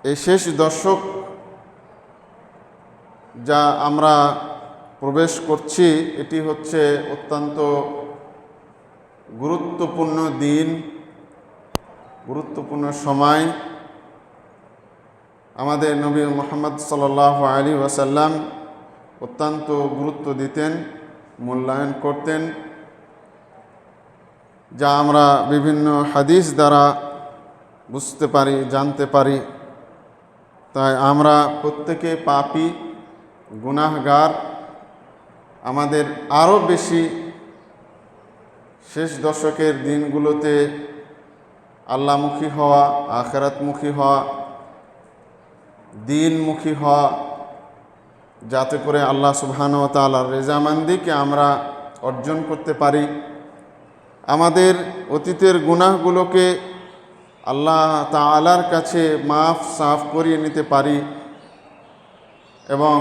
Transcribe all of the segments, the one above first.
এই শেষ দশক যা আমরা প্রবেশ করছি, এটি হচ্ছে অত্যন্ত গুরুত্বপূর্ণ দিন, গুরুত্বপূর্ণ সময়। আমাদের নবী মুহাম্মদ সাল্লাল্লাহু আলাইহি ওয়াসাল্লাম অত্যন্ত গুরুত্ব দিতেন, মূল্যায়ন করতেন, যা আমরা বিভিন্ন হাদিস দ্বারা বুঝতে পারি, জানতে পারি। তাই আমরা প্রত্যেকে পাপী, গুনাহগার। আমাদের আরও বেশি শেষ দশকের দিনগুলোতে আল্লাহমুখী হওয়া, আখিরাতমুখী হওয়া, দিনমুখী হওয়া, যাতে করে আল্লাহ সুবহানাহু ওয়া তাআলার রেজামন্দিকে আমরা অর্জন করতে পারি। আমাদের অতীতের গুনাহগুলোকে আল্লাহ তাআলার কাছে মাফ সাফ করিয়ে নিতে পারি এবং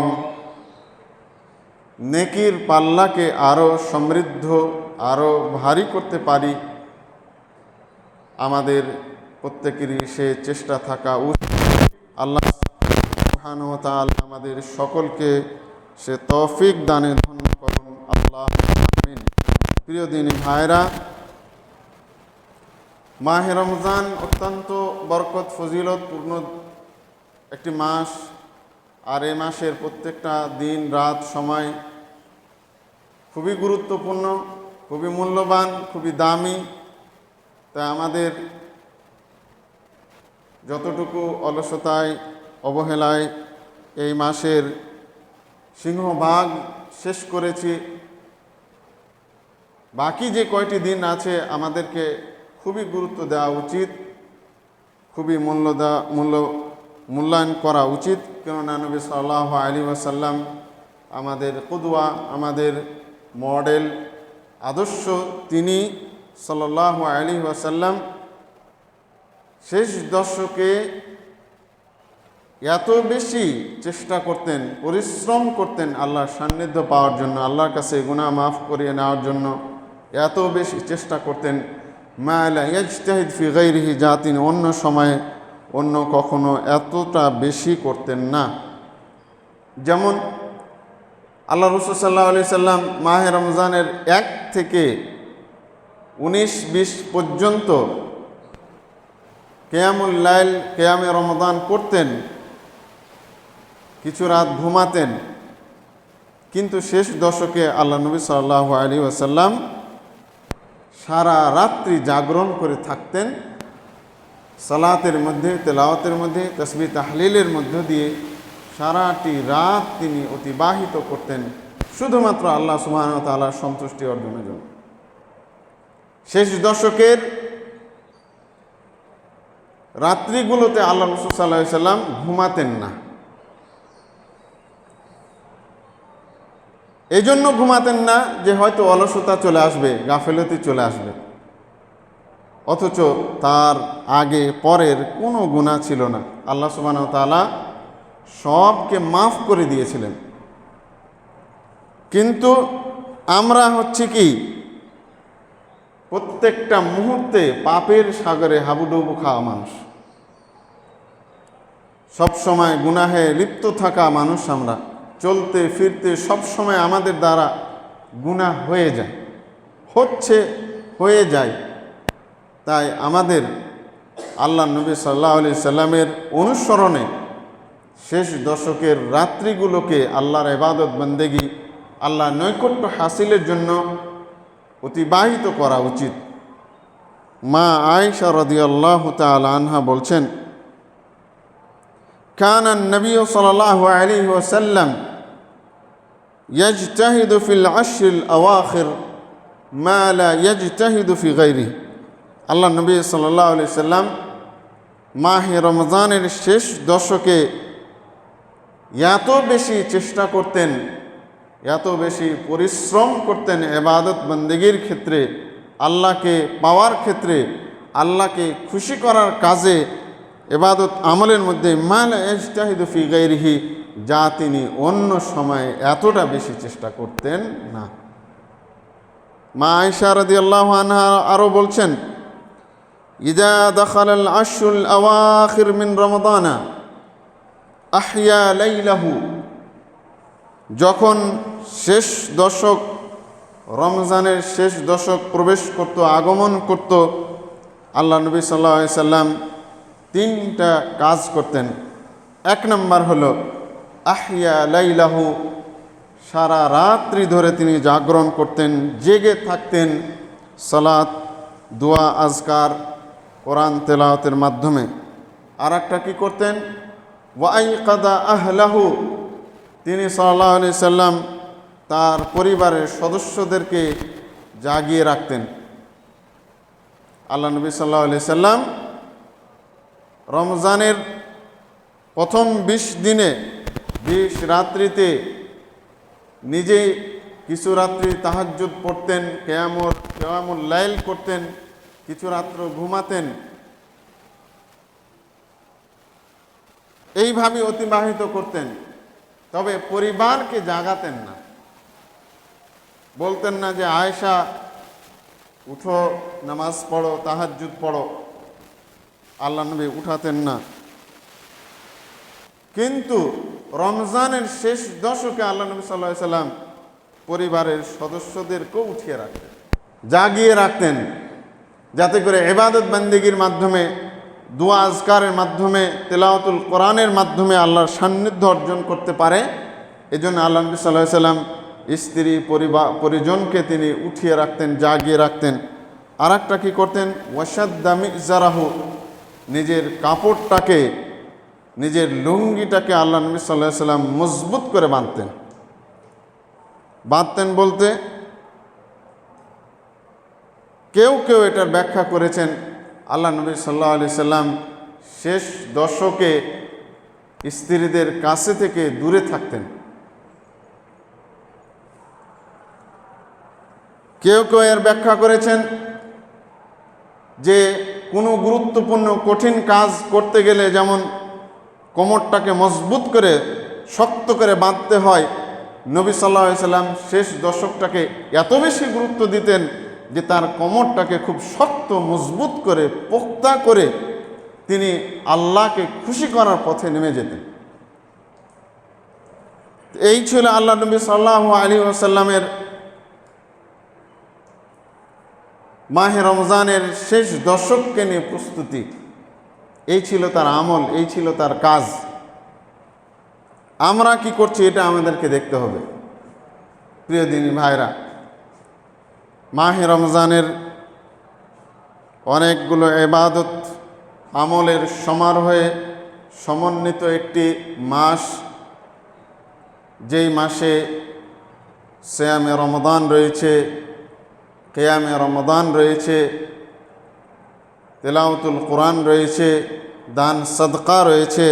নেকির পাল্লাকে আরও সমৃদ্ধ, আরও ভারী করতে পারি। আমাদের প্রত্যেকেরই সে চেষ্টা থাকা উচিত। আল্লাহ সুবহানাহু ওয়া তাআলা আমাদের সকলকে সে তৌফিক দানে ধন্য করুন, আল্লাহ আমিন। প্রিয় দিনী ভাইরা, মাহে রমজান অত্যন্ত বরকত ফজিলতপূর্ণ একটি মাস, আর এই মাসের প্রত্যেকটা দিন রাত সময় খুবই গুরুত্বপূর্ণ, খুবই মূল্যবান, খুবই দামি। তাই আমাদের যতটুকু অলসতায়, অবহেলায় এই মাসের সিংহভাগ শেষ করেছি, বাকি যে কয়টি দিন আছে আমাদেরকে খুবই গুরুত্ব দেওয়া উচিত, খুবই মূল্যায়ন করা উচিত। কেননা নবী সাল্লাল্লাহু আলাইহি ওয়াসাল্লাম আমাদের কুদওয়া, আমাদের মডেল, আদর্শ। তিনি সাল্লাল্লাহু আলাইহি ওয়াসাল্লাম শেষ দশকে এত বেশি চেষ্টা করতেন, পরিশ্রম করতেন আল্লাহর সান্নিধ্য পাওয়ার জন্য, আল্লাহর কাছে গুনাহ মাফ করিয়ে নেওয়ার জন্য এত বেশি চেষ্টা করতেন। মা লা ইয়াজতাহিদ ফি গায়রিহি, যা তিনি অন্য সময়ে অন্য কখনো এতটা বেশি করতেন না। যেমন আল্লাহ রাসূল সাল্লাল্লাহু আলাইহি সাল্লাম মাহে রমজানের 1 থেকে 19-20 পর্যন্ত কিয়ামুল লাইল, কিয়ামে রমজান করতেন, কিছু রাত ঘুমাতেন। কিন্তু শেষ দশকে আল্লাহ নবী সাল্লাল্লাহু আলাইহি ওয়াসাল্লাম সারা রাত্রি জাগরণ করে থাকতেন, সালাতের মধ্যে, তেলাওয়াতের মধ্যে, তাসবিহ তাহলিলের মধ্য দিয়ে সারাটি রাত তিনি অতিবাহিত করতেন শুধুমাত্র আল্লাহ সুবহানাহু ওয়া তাআলার সন্তুষ্টি অর্জনের জন্য। শেষ দশকের রাত্রিগুলোতে আল্লাহ রাসূল সাল্লাল্লাহু আলাইহি সাল্লাম ঘুমাতেন না। এই জন্য ঘুমাতেন না যে হয়তো অলসতা চলে আসবে, গাফেলতি চলে আসবে, অথচ তার আগে পরের কোনো গুনাহ ছিল না। আল্লাহ সুবহানাহু ওয়া তাআলা সবকে মাফ করে দিয়েছিলেন। কিন্তু আমরা হচ্ছে কি, প্রত্যেকটা মুহূর্তে পাপের সাগরে হাবুডুবু খাওয়া মানুষ, সবসময় গুনাহে লিপ্ত থাকা মানুষ। আমরা চলতে ফিরতে সবসময় আমাদের দ্বারা গুনাহ হয়ে যায়, হয়ে যায়। তাই আমাদের আল্লাহ নবী সাল্লাল্লাহু আলাইহি সাল্লামের অনুসরণে শেষ দশকের রাত্রিগুলোকে আল্লাহর ইবাদত বন্দেগী, আল্লাহ নৈকট্য হাসিলের জন্য অতিবাহিত করা উচিত। মা আয়েশা রাদিয়াল্লাহু তাআলা আনহা বলছেন, কানা নবী সাল্লাল্লাহু আলাইহি ওয়াসাল্লাম ইয়াজতাহিদু ফিল আশরিল আওয়াখির মা লা ইয়াজতাহিদু ফি গায়রিহি। আল্লাহ নবী সাল্লাল্লাহু আলাইহি সাল্লাম মাহে রমজানের শেষ দশকে এত বেশি চেষ্টা করতেন, এত বেশি পরিশ্রম করতেন ইবাদত বন্দেগীর ক্ষেত্রে, আল্লাহকে পাওয়ার ক্ষেত্রে, আল্লাহকে খুশি করার কাজে, ইবাদত আমলের মধ্যে মা লা ইয়াজতাহিদু ফি গায়রিহি, যা তিনি অন্য সময়ে এতটা বেশি চেষ্টা করতেন না। মা আয়েশা রাদিয়াল্লাহু আনহা আরও বলছেন, ইযা দাখালাল আশরুল আওয়াখির মিন রমাদানা আহইয়া লাইলাহু, যখন শেষ দশক, রমজানের শেষ দশক প্রবেশ করত, আগমন করত, আল্লাহ নবী সাল্লাল্লাহু আলাইহি সাল্লাম তিনটা কাজ করতেন। এক নম্বর হলো আহইয়া লাইলাহু, সারা রাত্রি ধরে তিনি জাগরণ করতেন, জেগে থাকতেন সালাত, দোয়া, আজকার, কোরআন তেলাওয়াতের মাধ্যমে। আর একটা কী করতেন, ওয়াইকাদা আহলাহু, তিনি সাল্লাল্লাহু আলাইহি সাল্লাম তার পরিবারের সদস্যদেরকে জাগিয়ে রাখতেন। আল্লাহ নবী সাল্লাল্লাহু আলাইহি সাল্লাম রমজানের প্রথম 20 দিনে 20 রাত্রিতে নিজে কিছু রাত্রি তাহাজ্জুদ পড়তেন, কিয়ামুল লাইল করতেন, কিছু রাত্র ঘুমাতেন। এইভাবে অতিবাহিত করতেন। তবে পরিবারকে জাগাতেন না, বলতেন না যে আয়েশা উঠো, নামাজ পড়ো, তাহাজ্জুদ পড়ো। আল্লাহ নবী উঠাতেন না। কিন্তু রমজানের শেষ দশকে আল্লাহ নবী সাল্লাল্লাহু আলাইহি সাল্লাম পরিবারের সদস্যদেরকেও উঠিয়ে রাখতেন, জাগিয়ে রাখতেন, যাতে করে ইবাদত বান্দেগীর মাধ্যমে, দোয়া আজকারের মাধ্যমে, তেলাওয়াতুল কোরআনের মাধ্যমে আল্লাহর সান্নিধ্য অর্জন করতে পারে। এজন্য আল্লাহ নবী সাল্লাল্লাহু আলাইহি সাল্লাম স্ত্রী পরিজনকে তিনি উঠিয়ে রাখতেন, জাগিয়ে রাখতেন। আর একটা কী করতেন, ওয়াশাদ্দা মিজারাহু, নিজের কাপড়টাকে, নিজের লুঙ্গিটাকে আল্লাহ নবী সাল্লাল্লাহু আলাইহি সাল্লাম মজবুত করে বাঁধতেন বলতে কেউ কেউ এটার ব্যাখ্যা করেছেন আল্লাহ নবী সাল্লাল্লাহু আলাইহি সাল্লাম শেষ দশকে স্ত্রীদের কাছে থেকে দূরে থাকতেন। কেউ কেউ এর ব্যাখ্যা করেছেন যে কোনো গুরুত্বপূর্ণ কঠিন কাজ করতে গেলে যেমন কোমরটাকে মজবুত করে, শক্ত করে বাঁধতে হয়, নবী সাল্লাল্লাহু আলাইহি সাল্লাম শেষ দশকটাকে এত বেশি গুরুত্ব দিতেন যে তার কোমরটাকে খুব শক্ত, মজবুত করে, পোক্তা করে তিনি আল্লাহকে খুশি করার পথে নেমে যেতেন। এই ছিল আল্লাহ নবী সাল্লাল্লাহু আলাইহি ওয়াসাল্লামের মাহে রমজানের শেষ দশককে নিয়ে প্রস্তুতি। এই ছিল তার আমল, এই ছিল তার কাজ। আমরা কি করছি এটা আমাদেরকে দেখতে হবে। প্রিয় দিনী ভাইরা, মাহে রমজানের অনেকগুলো ইবাদত আমলের সমারোহে সমন্বিত একটি মাস, যেই মাসে সিয়ামে রমাদান রয়েছে, কিয়ামে রমাদান রয়েছে, তেলাওয়াতুল কোরআন রয়েছে, দান সাদকা রয়েছে।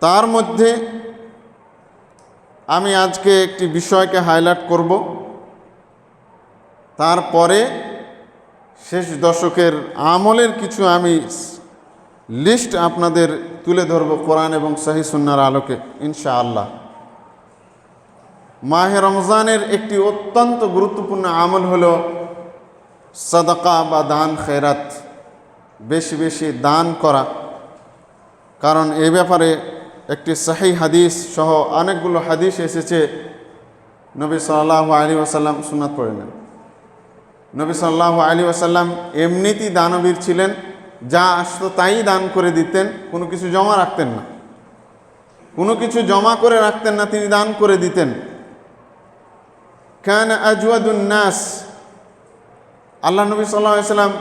তার মধ্যে আমি আজকে একটি বিষয়কে হাইলাইট করব, তারপরে শেষ দশকের আমলের কিছু আমি লিস্ট আপনাদের তুলে ধরব কোরআন এবং সহিহ সুন্নাহর আলোকে ইনশাআল্লাহ। মাহে রমজানের একটি অত্যন্ত গুরুত্বপূর্ণ আমল হলো সাদাকা বা দান খেরাত, বেশি বেশি দান করা। কারণ এ ব্যাপারে একটি সহিহ হাদিস সহ অনেকগুলো হাদিস এসেছে। নবী সাল্লাল্লাহু আলাইহি ওয়াসাল্লাম, সুন্নাত পড়ে নেন, নবী সাল্লাল্লাহু আলাইহি ওয়াসাল্লাম এমনিতেই দানবীর ছিলেন, যা আসতো তাই দান করে দিতেন, কোনো কিছু জমা রাখতেন না, কোনো কিছু জমা করে রাখতেন না, তিনি দান করে দিতেন। কানা আজওয়াদুন নাস, আল্লাহ নবী সাল্লাল্লাহু আলাইহি ওয়াসাল্লাম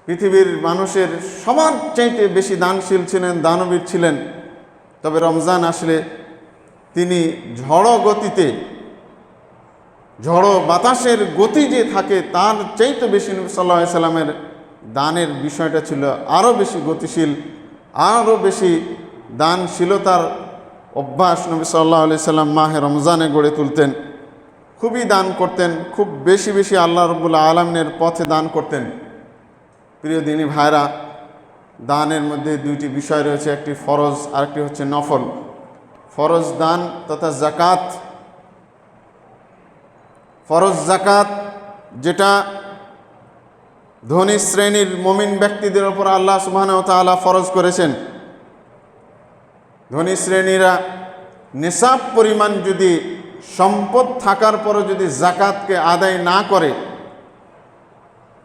পৃথিবীর মানুষের সবার চাইতে বেশি দানশীল ছিলেন, দানবীর ছিলেন। তবে রমজান আসলে তিনি ঝড়ো গতিতে, ঝড়ো বাতাসের গতি যে থাকে তার চাইতে বেশি নবী সাল্লাল্লাহু আলাইহি সাল্লামের দানের বিষয়টা ছিল আরও বেশি গতিশীল, আরও বেশি দানশীলতার অভ্যাস নবী সাল্লাল্লাহু আলাইহি সাল্লাম মাহে রমজানে গড়ে তুলতেন। খুবই দান করতেন, খুব বেশি বেশি আল্লাহ রাব্বুল আলামিনের পথে দান করতেন। প্রিয় দিনী ভাইরা, দানের মধ্যে দুইটি বিষয় রয়েছে, একটি ফরজ আর একটি হচ্ছে নফল। ফরজ দান তথা জাকাত, ফরজ জাকাত যেটা ধনী শ্রেণীর মুমিন ব্যক্তিদের ওপর আল্লাহ সুবহানাহু ওয়া তাআলা ফরজ করেছেন। ধনী শ্রেণীরা নিসাব পরিমাণ যদি সম্পদ থাকার পরও যদি যাকাতকে আদায় না করে,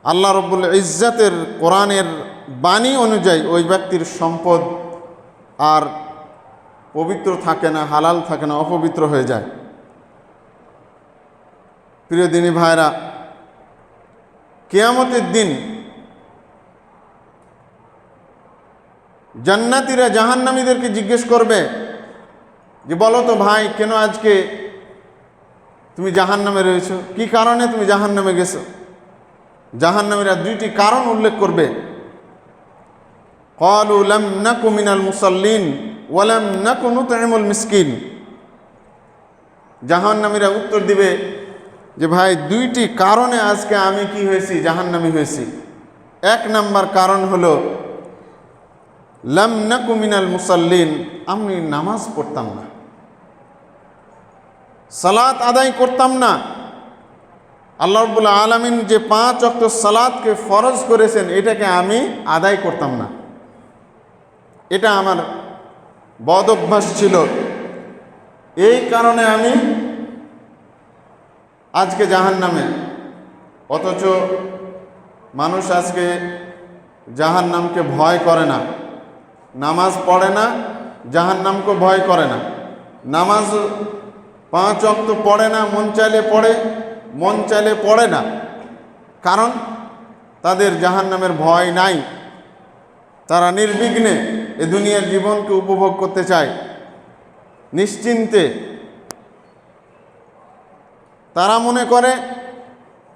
আল্লাহ রব্বুল ইজ্জাতের কোরআনের বাণী অনুযায়ী ওই ব্যক্তির সম্পদ আর পবিত্র থাকে না, হালাল থাকে না, অপবিত্র হয়ে যায়। প্রিয় দিনী ভাইরা, কিয়ামতের দিন জান্নাতীরা জাহান্নামীদেরকে জিজ্ঞেস করবে যে বলো তো ভাই, কেন আজকে তুমি জাহান্নামে রয়েছো, কি কারণে তুমি জাহান্নামে গেছো? জাহান্নামীরা দুইটি কারণ উল্লেখ করবে। ক্বালু লাম নাকু মিনাল মুসাল্লিন ওয়া লাম নাকু নুতইমুল মিসকিন। জাহান্নামীরা উত্তর দিবে যে ভাই, দুইটি কারণে আজকে আমি কি হয়েছি, জাহান্নামী হয়েছি। এক নাম্বার কারণ হলো লাম নাকু মিনাল মুসাল্লিন, আমি নামাজ পড়তাম না, সালাত আদায় করতাম না। আল্লাহ রাব্বুল আলামিন যে 5 ওয়াক্ত সালাতকে ফরজ করেছেন, এটাকে আমি আদায় করতাম না, এটা আমার বদ অভ্যাস ছিল, এই কারণে আমি আজকে জাহান্নামে। অথচ মানুষ আজকে জাহান্নামকে ভয় করে না, নামাজ পড়ে না, জাহান্নামকে ভয় করে না। নামাজ 5 ওয়াক্ত পড়ে না, মন চাইলে পড়ে, মন চাইলে পড়ে না, কারণ তাদের জাহান্নামের ভয় নাই। তারা নির্বিঘ্নে এ দুনিয়ার জীবনকে উপভোগ করতে চায় নিশ্চিন্তে। তারা মনে করে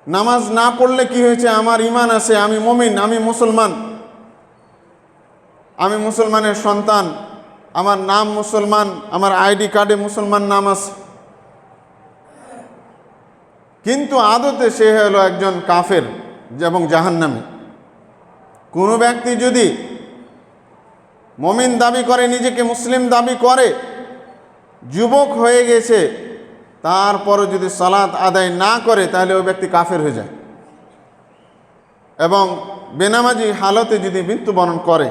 নামাজ না পড়লে কি হয়েছে, আমার ঈমান আছে, আমি মুমিন, আমি মুসলমান, আমি মুসলমানের সন্তান, আমার নাম মুসলমান, আমার আইডি কার্ডে মুসলমান নাম আছে। কিন্তু আদতে সে হলো একজন কাফের এবং জাহান্নামী। কোনো ব্যক্তি যদি মুমিন দাবি করে, নিজেকে মুসলিম দাবি করে, যুবক হয়ে গেছে, তারপরও যদি সালাত আদায় না করে, তাহলে ওই ব্যক্তি কাফের হয়ে যায়। এবং বেনামাজি হালতে যদি মৃত্যুবরণ করে,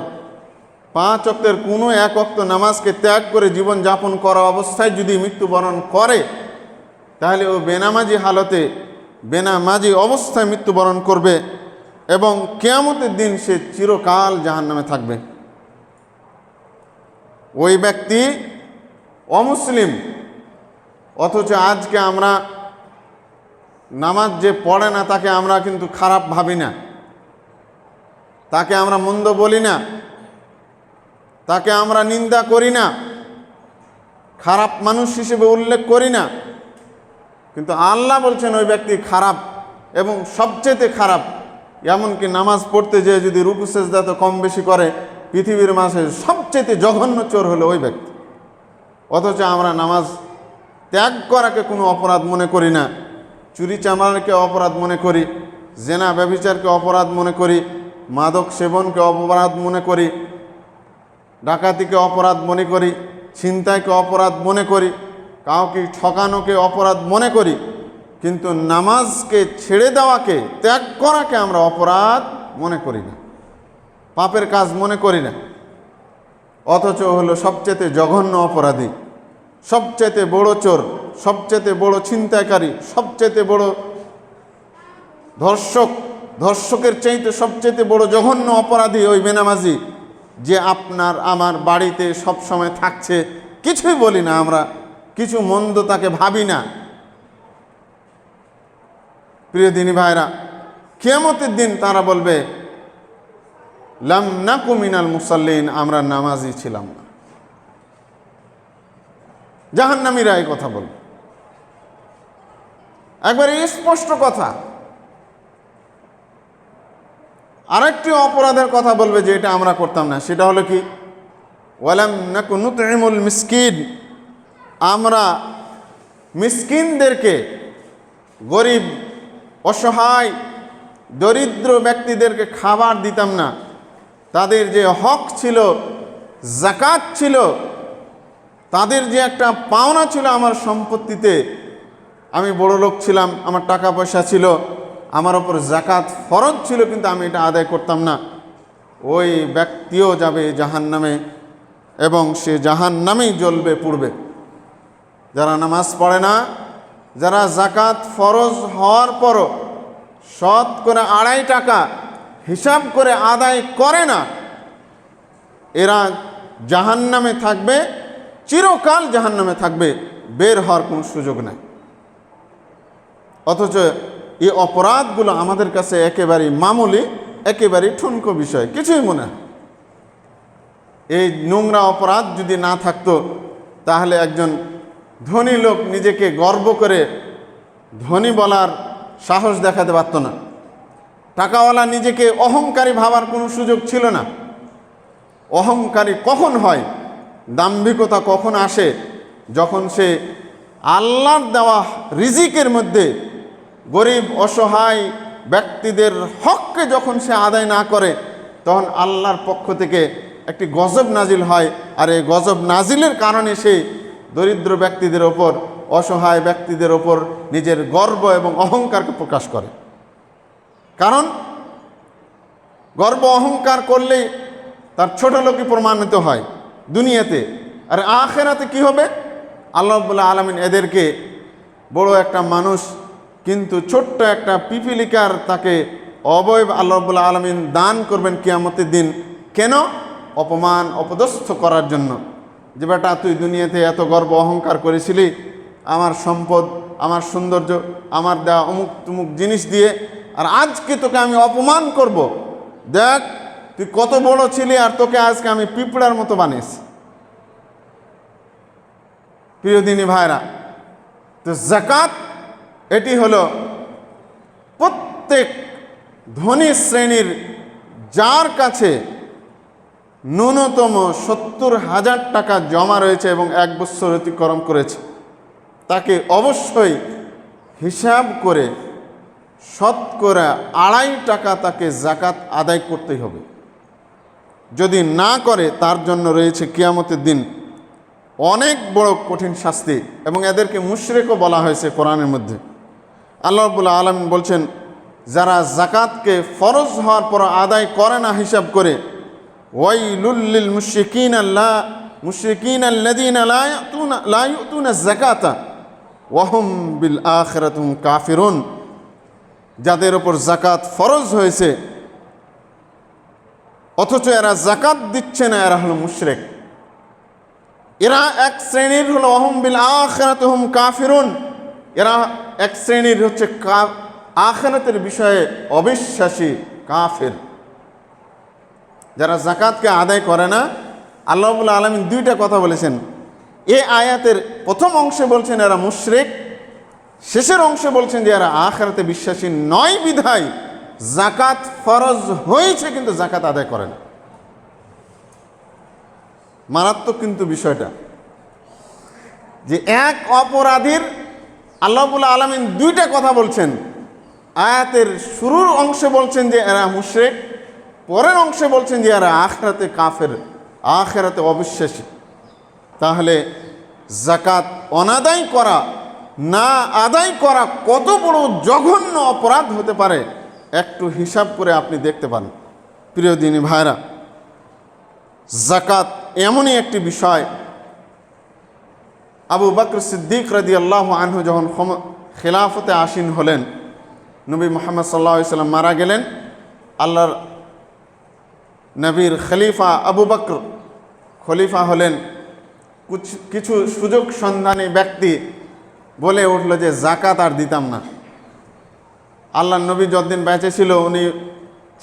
5 ওয়াক্তের কোনো এক ওয়াক্ত নামাজকে ত্যাগ করে জীবন যাপন করা অবস্থায় যদি মৃত্যুবরণ করে, তাহলে ও বেনামাজি হালতে, বেনামাজি অবস্থায় মৃত্যুবরণ করবে এবং কিয়ামতের দিন সে চিরকাল জাহান্নামে থাকবে। ওই ব্যক্তি অমুসলিম। অথচ আজকে আমরা নামাজ যে পড়ে না, তাকে আমরা কিন্তু খারাপ ভাবি না, তাকে আমরা মন্দ বলি না, তাকে আমরা নিন্দা করি না, খারাপ মানুষ হিসেবে উল্লেখ করি না। কিন্তু আল্লাহ বলছেন ওই ব্যক্তি খারাপ এবং সবচেয়ে খারাপ। এমনকি নামাজ পড়তে যেয়ে যদি রুকু সেজদা তো কম বেশি করে, পৃথিবীর মাঝে সবচেয়ে জঘন্য চোর হলো ওই ব্যক্তি। অথচ আমরা নামাজ ত্যাগ করাকে কোনো অপরাধ মনে করি না, চুরি চামারকে অপরাধ মনে করি, জেনা ব্যভিচারকে অপরাধ মনে করি, মাদক সেবনকে অপরাধ মনে করি, ডাকাতিকে অপরাধ মনে করি, ছিনতাইকে অপরাধ মনে করি, কাউকে ঠকানোকে অপরাধ মনে করি। কিন্তু নামাজকে ছেড়ে দেওয়াকে, ত্যাগ করাকে আমরা অপরাধ মনে করি না, পাপের কাজ মনে করি না। অথচ হলো সবচেয়ে জঘন্য অপরাধী, সবচেয়ে বড় চোর, সবচেয়ে বড় ছিনতাইকারী, সবচেয়ে বড় ধর্ষক, ধর্ষকের চাইতে সবচেয়ে বড় জঘন্য অপরাধী ওই বেনামাজি, যে আপনার আমার বাড়িতে সব সময় থাকছে, কিছুই বলি না আমরা, কিছু মন্দ তাকে ভাবি না। প্রিয় দিনী ভাইরা, কিয়ামতের দিন তারা বলবে লাম নাকু মিনাল মুসাল্লিন, আমরা নামাজি ছিলাম না। জাহান্নামীরা এই কথা বলবে, একবারে স্পষ্ট কথা। আরেকটি অপরাধের কথা বলবে যে এটা আমরা করতাম না, সেটা হলো কি, ওয়ালাম নাকু নুতইমুল মিসকিন, আমরা মিসকিনদেরকে, গরিব অসহায় দরিদ্র ব্যক্তিদেরকে খাবার দিতাম না। তাদের যে হক ছিল, যাকাত ছিল, তাদের যে একটা পাওনা ছিল আমার সম্পত্তিতে, আমি বড় লোক ছিলাম, আমার টাকা পয়সা ছিল, আমার ওপর জাকাত ফরজ ছিল কিন্তু আমি এটা আদায় করতাম না, ওই ব্যক্তিও যাবে জাহান্নামে এবং সে জাহান্নামেই জ্বলবে পুড়বে। যারা নামাজ পড়ে না, যারা জাকাত ফরজ হওয়ার পরও শতকরা 2.5 টাকা হিসাব করে আদায় করে না, এরা জাহান্নামে থাকবে, চিরকাল জাহান্নামে থাকবে, বের হওয়ার কোনো সুযোগ নাই। অথচ এই অপরাধগুলো আমাদের কাছে একেবারেই মামুলি, একেবারেই ঠুনকো বিষয়, কিছুই মনে হয়। এই নোংরা অপরাধ যদি না থাকতো তাহলে একজন ধনী লোক নিজেকে গর্ব করে ধনী বলার সাহস দেখাতে পারত না। টাকাওয়ালা নিজেকে অহংকারী ভাবার কোনো সুযোগ ছিল না। অহংকারী কখন হয়, দাম্ভিকতা কখন আসে, যখন সে আল্লাহর দেওয়া রিজিকের মধ্যে গরিব অসহায় ব্যক্তিদের হককে যখন সে আদায় না করে, তখন আল্লাহর পক্ষ থেকে একটি গজব নাজিল হয়। আর এই গজব নাজিলের কারণে সে দরিদ্র ব্যক্তিদের ওপর, অসহায় ব্যক্তিদের ওপর নিজের গর্ব এবং অহংকারকে প্রকাশ করে। কারণ গর্ব অহংকার করলেই তার ছোট লোকই প্রমাণিত হয় দুনিয়াতে, আর আখিরাতে কি হবে? আল্লাহ রাব্বুল আলামিন এদেরকে বড় একটা মানুষ কিন্তু ছোট্ট একটা পিপিলিকার তাকে অবয়ব আল্লাহ রাব্বুল আলামিন দান করবেন কিয়ামতের দিন। কেন? অপমান অপদস্থ করার জন্য, যে বেটা তুই দুনিয়াতে এত গর্ব অহংকার করেছিলি আমার সম্পদ, আমার সৌন্দর্য, আমার দেওয়া অমুক তুমুক জিনিস দিয়ে, আর আজকে তোকে আমি অপমান করব। দেখ তুই কত বড় ছিলি, আর তোকে আজকে আমি পিঁপড়ার মতো বানিয়েছি। প্রিয় দিনী ভাইরা, তো যাকাত এটি হলো প্রত্যেক ধনী শ্রেণীর যার কাছে ন্যূনতম 70,000 টাকা জমা রয়েছে এবং 1 বছর অতিক্রম করেছে, তাকে অবশ্যই হিসাব করে শতকরা 2.5 টাকা তাকে যাকাত আদায় করতেই হবে। যদি না করে তার জন্য রয়েছে কিয়ামতের দিন অনেক বড় কঠিন শাস্তি, এবং এদেরকে মুশরিকও বলা হয়েছে কোরআনের মধ্যে। আল্লাহ রাব্বুল আলামিন বলছেন, যারা যাকাতকে ফরজ হওয়ার পর আদায় করে না হিসাব করে, ওয়াইলুল লিল মুশরিকিনা আল্লাযীনা লা ইউতুনা যাকাতা ওয়া হুম বিল আখিরাতি হুম কাফিরুন। যাদের ওপর যাকাত ফরজ হয়েছে অথচ এরা যাকাত দিচ্ছে না, এরা হলো মুশরিক। এরা এক শ্রেণীর হলো ওয়া হুম বিল আখিরাতি হুম কাফিরুন, এরা এক শ্রেণীর হচ্ছে আখিরাতের বিষয়ে অবিশ্বাসী কাফের। যারা যাকাতকে আদায় করে না, আল্লাহ রাব্বুল আলামিন 2টা কথা বলেছেন। এই আয়াতের প্রথম অংশে বলছেন এরা মুশরিক, শেষের অংশে বলছেন যে এরা আখিরাতে বিশ্বাসী নয়, বিধায় যাকাত ফরজ হয়েছে কিন্তু যাকাত আদায় করে না। মারাত্মক কিন্তু বিষয়টা, যে এক অপরাধীর আল্লাহ রাব্বুল আলামিন 2টা কথা বলছেন। আয়াতের শুরুর অংশে বলছেন যে এরা মুশরিক, পরের অংশে বলছেন যে এরা আখিরাতে কাফের, আখিরাতে অবিশ্বাসী। তাহলে যাকাত অনাদায় করা, না আদায় করা কত বড় জঘন্য অপরাধ হতে পারে একটু হিসাব করে আপনি দেখতে পারেন। প্রিয় দিনী ভাইরা, যাকাত এমনই একটি বিষয়, আবু বকর সিদ্দিক রাদিয়াল্লাহু আনহু যখন খেলাফতে আসীন হলেন, নবী মুহাম্মদ সাল্লাল্লাহু আলাইহি সাল্লাম মারা গেলেন, আল্লাহর নবীর খলিফা আবু বকর খলিফা হলেন। কিছু সুযোগ সন্ধানী ব্যক্তি বলে উঠল যে যাকাত আর দিতাম না। আল্লাহর নবী যতদিন বেঁচে ছিল উনি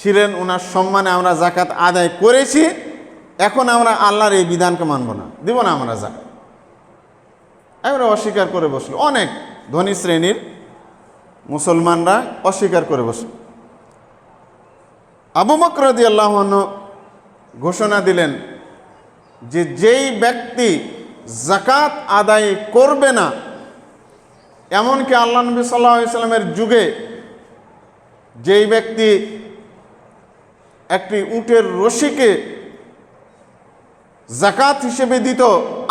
ছিলেন, ওনার সম্মানে আমরা যাকাত আদায় করেছি, এখন আমরা আল্লাহর এই বিধানকে মানব না, দিব না আমরা যাকাত। আমরা অস্বীকার করে বসলো, অনেক ধনী শ্রেণীর মুসলমানরা অস্বীকার করে বসল। আবু বকর রাদিয়াল্লাহু আনহু ঘোষণা দিলেন যে যেই ব্যক্তি যাকাত আদায় করবে না, এমনকি আল্লাহ নবী সাল্লাল্লাহু আলাইহি সাল্লামের যুগে যেই ব্যক্তি একটি উটের রশিকে যাকাত হিসেবে দিত,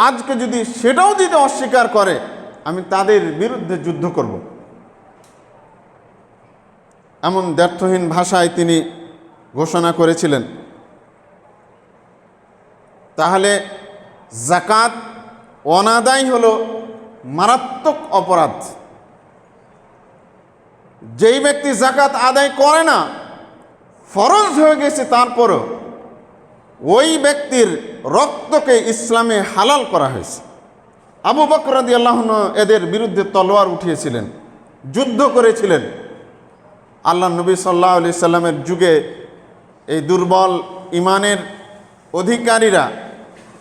আজকে যদি সেটাও দিতে অস্বীকার করে, আমি তাদের বিরুদ্ধে যুদ্ধ করব। এমন দ্ব্যর্থহীন ভাষায় তিনি ঘোষণা করেছিলেন। তাহলে যাকাত অনাদায় হলো মারাত্মক অপরাধ। যেই ব্যক্তি যাকাত আদায় করে না, ফরজ হয়ে গেছে, তারপরও ওই ব্যক্তির রক্তকে ইসলামে হালাল করা হয়েছে। আবু বকর রাদিয়াল্লাহু আনহু এদের বিরুদ্ধে তলোয়ার উঠিয়েছিলেন, যুদ্ধ করেছিলেন। আল্লাহ নবী সাল্লাল্লাহু আলাইহি সাল্লামের যুগে এই দুর্বল ইমানের অধিকারীরা,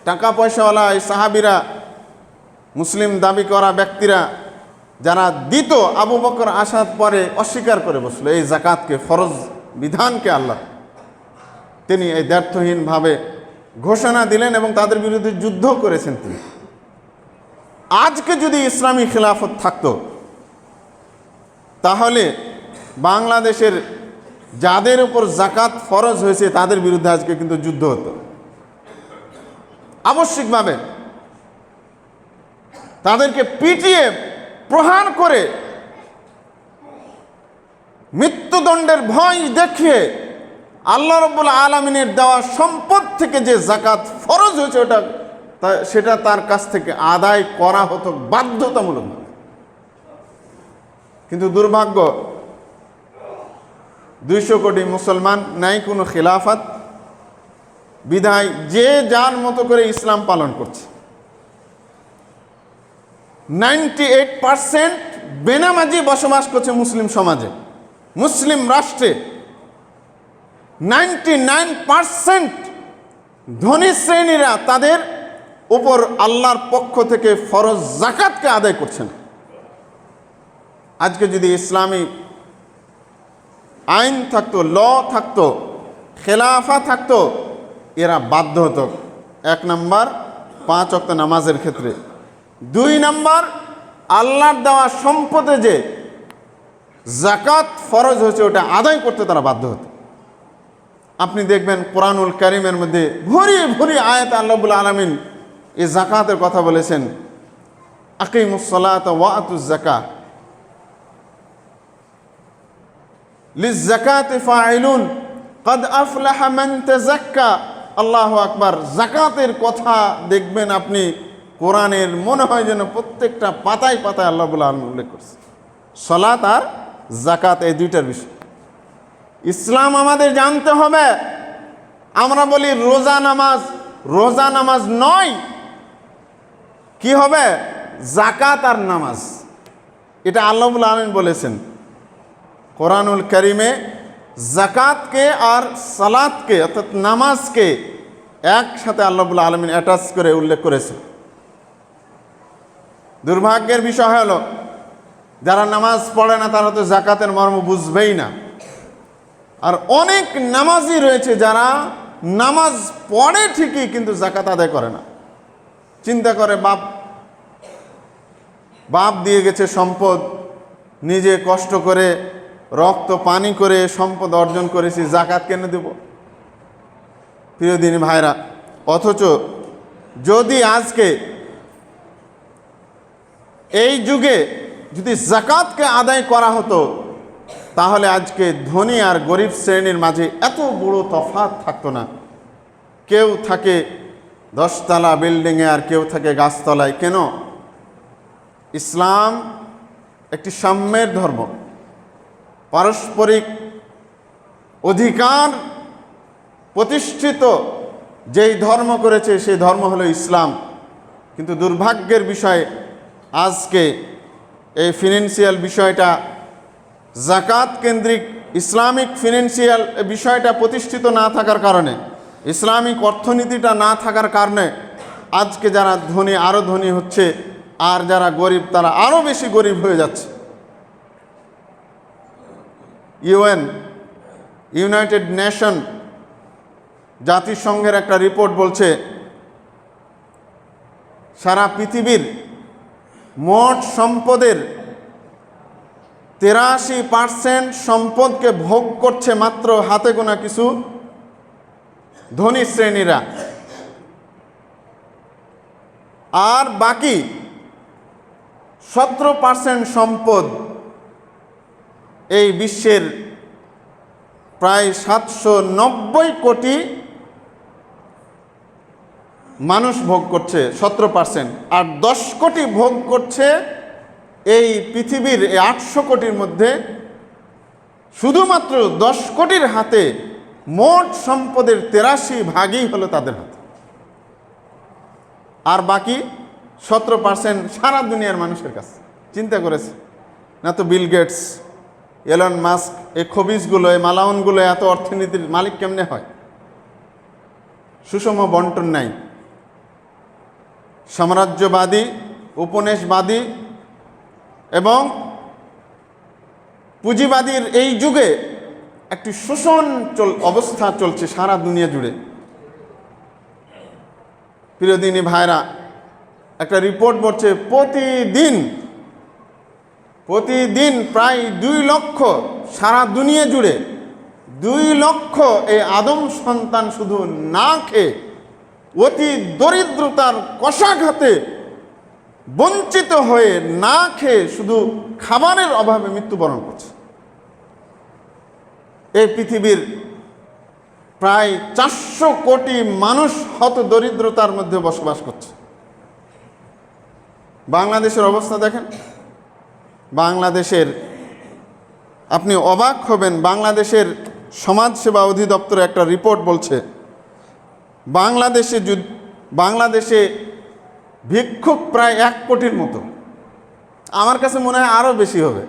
টাকা পয়সাওয়ালা এই সাহাবীরা, মুসলিম দাবি করা ব্যক্তিরা যারা দিত, আবু বকর আসার পরে অস্বীকার করে বসলো এই যাকাতকে, ফরজ বিধানকে। আল্লাহ তিনি এই দ্ব্যর্থহীনভাবে ঘোষণা দিলেন এবং তাদের বিরুদ্ধে যুদ্ধ করেছেন তিনি। আজকে যদি ইসলামী খিলাফত থাকতো, তাহলে বাংলাদেশের যাদের উপর যাকাত ফরজ হয়েছে তাদের বিরুদ্ধে আজকে কিন্তু যুদ্ধ হতো। আবশ্যিকভাবে তাদেরকে পিটিয়ে প্রহার করে মৃত্যুদণ্ডের ভয় দেখিয়ে আল্লাহ রাব্বুল আলামিনের দেওয়া সম্পদ থেকে যে যাকাত ফরজ হয়েছে সেটা তার কাছ থেকে আদায় করা হতো বাধ্যতামূলক। কিন্তু দুর্ভাগ্য, 200 কোটি মুসলমান, নাই কোনো খিলাফত, বিধায় যে যার মতো করে ইসলাম পালন করছে। 98% বেনামাজি বসবাস করছে মুসলিম সমাজে, মুসলিম রাষ্ট্রে। 99% ধনী শ্রেণীরা তাদের উপর আল্লাহর পক্ষ থেকে ফরজ যাকাতকে আদায় করছেন। আজকে যদি ইসলামী আইন থাকতো, ল থাকতো, খেলাফা থাকতো, এরা বাধ্য হতো 1 নম্বর 5 ওয়াক্ত নামাজের ক্ষেত্রে, 2 নম্বর আল্লাহর দেওয়া সম্পদে যে যাকাত ফরজ হয়েছে ওটা আদায় করতে তারা বাধ্য হতো। আপনি দেখবেন কোরআনুল কারীমের মধ্যে ভরি ভরি আয়াত আল্লাহ রাব্বুল আলামিন এই যাকাতের কথা বলেছেন। আকিমুস সালাতা ওয়া আতুজ যাকাত লিজ-যাকাতি ফাইলুন ক্বাদ আফলাহা মান তাযাক্কা। আল্লাহু আকবার। যাকাতের কথা দেখবেন আপনি কোরআনের, মনে হয় যেন প্রত্যেকটা পাতায় পাতায় আল্লাহ রাব্বুল আলামিন উল্লেখ করছে সালাত আর যাকাত, এই দুইটার বিষয়। ইসলাম আমাদের জানতে হবে। আমরা বলি রোজা নামাজ, রোজা নামাজ নয়, কি হবে? যাকাত আর নামাজ। এটা আল্লাহ রাব্বুল আলামিন বলেছেন কোরআনুল কারীমে। যাকাতকে আর সালাতকে অর্থাৎ নামাজকে একসাথে আল্লাহ রাব্বুল আলামিন অ্যাটাচ করে উল্লেখ করেছে। দুর্ভাগ্যের বিষয় হলো যারা নামাজ পড়ে না তারা তো যাকাতের মর্ম বুঝবেই না। আর অনেক নামাজি রয়েছে যারা নামাজ পড়ে ঠিকই কিন্তু যাকাত আদায় করে না। চিন্তা করে বাপ দিয়ে গেছে সম্পদ, নিজে কষ্ট করে রক্ত পানি করে সম্পদ অর্জন করেছি, যাকাত কেন দেব? প্রিয় দিনী ভাইরা, অথচ যদি আজকে এই যুগে যদি যাকাতকে আদায় করা হতো তাহলে আজকে ধনী আর গরিব শ্রেণীর মাঝে এত বড় তফাৎ থাকতো না। কেউ থাকে 10 তলা বিল্ডিংয়ে আর কেউ থাকে গাছতলায়। কেন? ইসলাম একটি সাম্যের ধর্ম, পারস্পরিক অধিকার প্রতিষ্ঠিত যেই ধর্ম করেছে সেই ধর্ম হলো ইসলাম। কিন্তু দুর্ভাগ্যের বিষয় আজকে এই ফিনান্সিয়াল বিষয়টা, যাকাত কেন্দ্রিক ইসলামিক ফিনান্সিয়াল বিষয়টা প্রতিষ্ঠিত না থাকার কারণে, ইসলামিক অর্থনীতিটা না থাকার কারণে আজকে যারা ধনী আরও ধনী হচ্ছে আর যারা গরিব তারা আরও বেশি গরিব হয়ে যাচ্ছে। ইউনাইটেড নেশন, জাতিসংঘের একটা রিপোর্ট বলছে সারা পৃথিবীর মোট সম্পদের 83% সম্পদকে ভোগ করছে মাত্র হাতে গোনা কিছু ধনী শ্রেণীরা, আর বাকি 17% সম্পদ এই বিশ্বের প্রায় 790 কোটি মানুষ ভোগ করছে 17%, আর 10 কোটি ভোগ করছে এই পৃথিবীর এই 800 কোটির মধ্যে। শুধুমাত্র 10 কোটির হাতে মোট সম্পদের 83% হলো তাদের হাতে, আর বাকি 17% সারা দুনিয়ার মানুষের কাছে। চিন্তা করেছে না তো বিল গেটস, এলন মাস্ক, এই খবিসগুলো, এই মালাউনগুলো এত অর্থনীতির মালিক কেমনে হয়? সুষম বন্টন নাই। সাম্রাজ্যবাদী, উপনিবেশবাদী এবং পুঁজিবাদীর এই যুগে একটি শোষণ অবস্থা চলছে সারা দুনিয়া জুড়ে। প্রিয়দিনী ভাইরা, একটা রিপোর্ট বলছে প্রতিদিন প্রায় 2 লক্ষ, সারা দুনিয়া জুড়ে 2 লক্ষ এই আদম সন্তান শুধু না খেয়ে, অতি দরিদ্রতার কষাঘাতে বঞ্চিত হয়ে, না খেয়ে, শুধু খাবারের অভাবে মৃত্যুবরণ করছে। এই পৃথিবীর প্রায় 400 কোটি মানুষ হত দরিদ্রতার মধ্যে বসবাস করছে। বাংলাদেশের অবস্থা দেখেন। বাংলাদেশের, আপনি অবাক হবেন, বাংলাদেশের সমাজসেবা অধিদপ্তরের একটা রিপোর্ট বলছে বাংলাদেশে ভিক্ষুক প্রায় 1 কোটির মতো। আমার কাছে মনে হয় আরও বেশি হবে।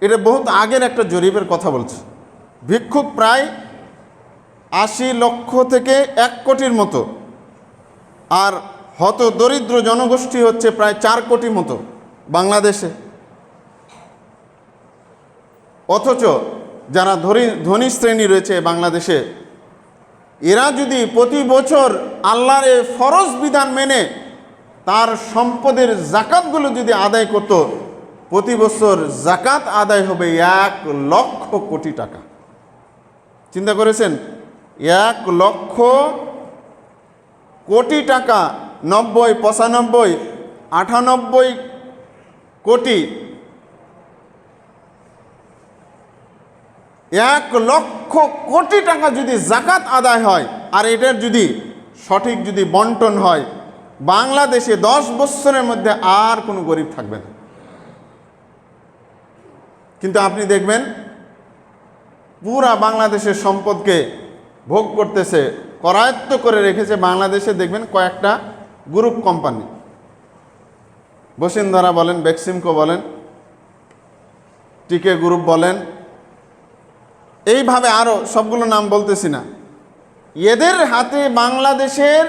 এটা বহুত আগের একটা জরিপের কথা বলছে। ভিক্ষুক প্রায় 80 লক্ষ থেকে 1 কোটির মতো, আর হত দরিদ্র জনগোষ্ঠী হচ্ছে প্রায় 4 কোটি মতো বাংলাদেশে। অথচ যারা ধনী শ্রেণী রয়েছে বাংলাদেশে, এরা যদি প্রতি বছর আল্লাহর এই ফরজ বিধান মেনে তার সম্পদের জাকাতগুলো যদি আদায় করত, প্রতি বছর জাকাত আদায় হবে 1 লক্ষ কোটি টাকা। চিন্তা করেছেন? 1 লক্ষ কোটি টাকা, 90, 95, 98 কোটি, 1 লক্ষ কোটি টাকা যদি জাকাত আদায় হয়, আর এটার যদি সঠিক যদি বন্টন হয়, বাংলাদেশে 10 বছরের মধ্যে আর কোনো গরিব থাকবে না। কিন্তু আপনি দেখবেন পুরা বাংলাদেশের সম্পদকে ভোগ করতেছে, করায়ত্ত করে রেখেছে বাংলাদেশে। দেখবেন কয়েকটা গ্রুপ কোম্পানি, বসুন্ধরা বলেন, বেক্সিমকো বলেন, টিকে গ্রুপ বলেন, এইভাবে আরও সবগুলো নাম বলতেছি না। এদের হাতে বাংলাদেশের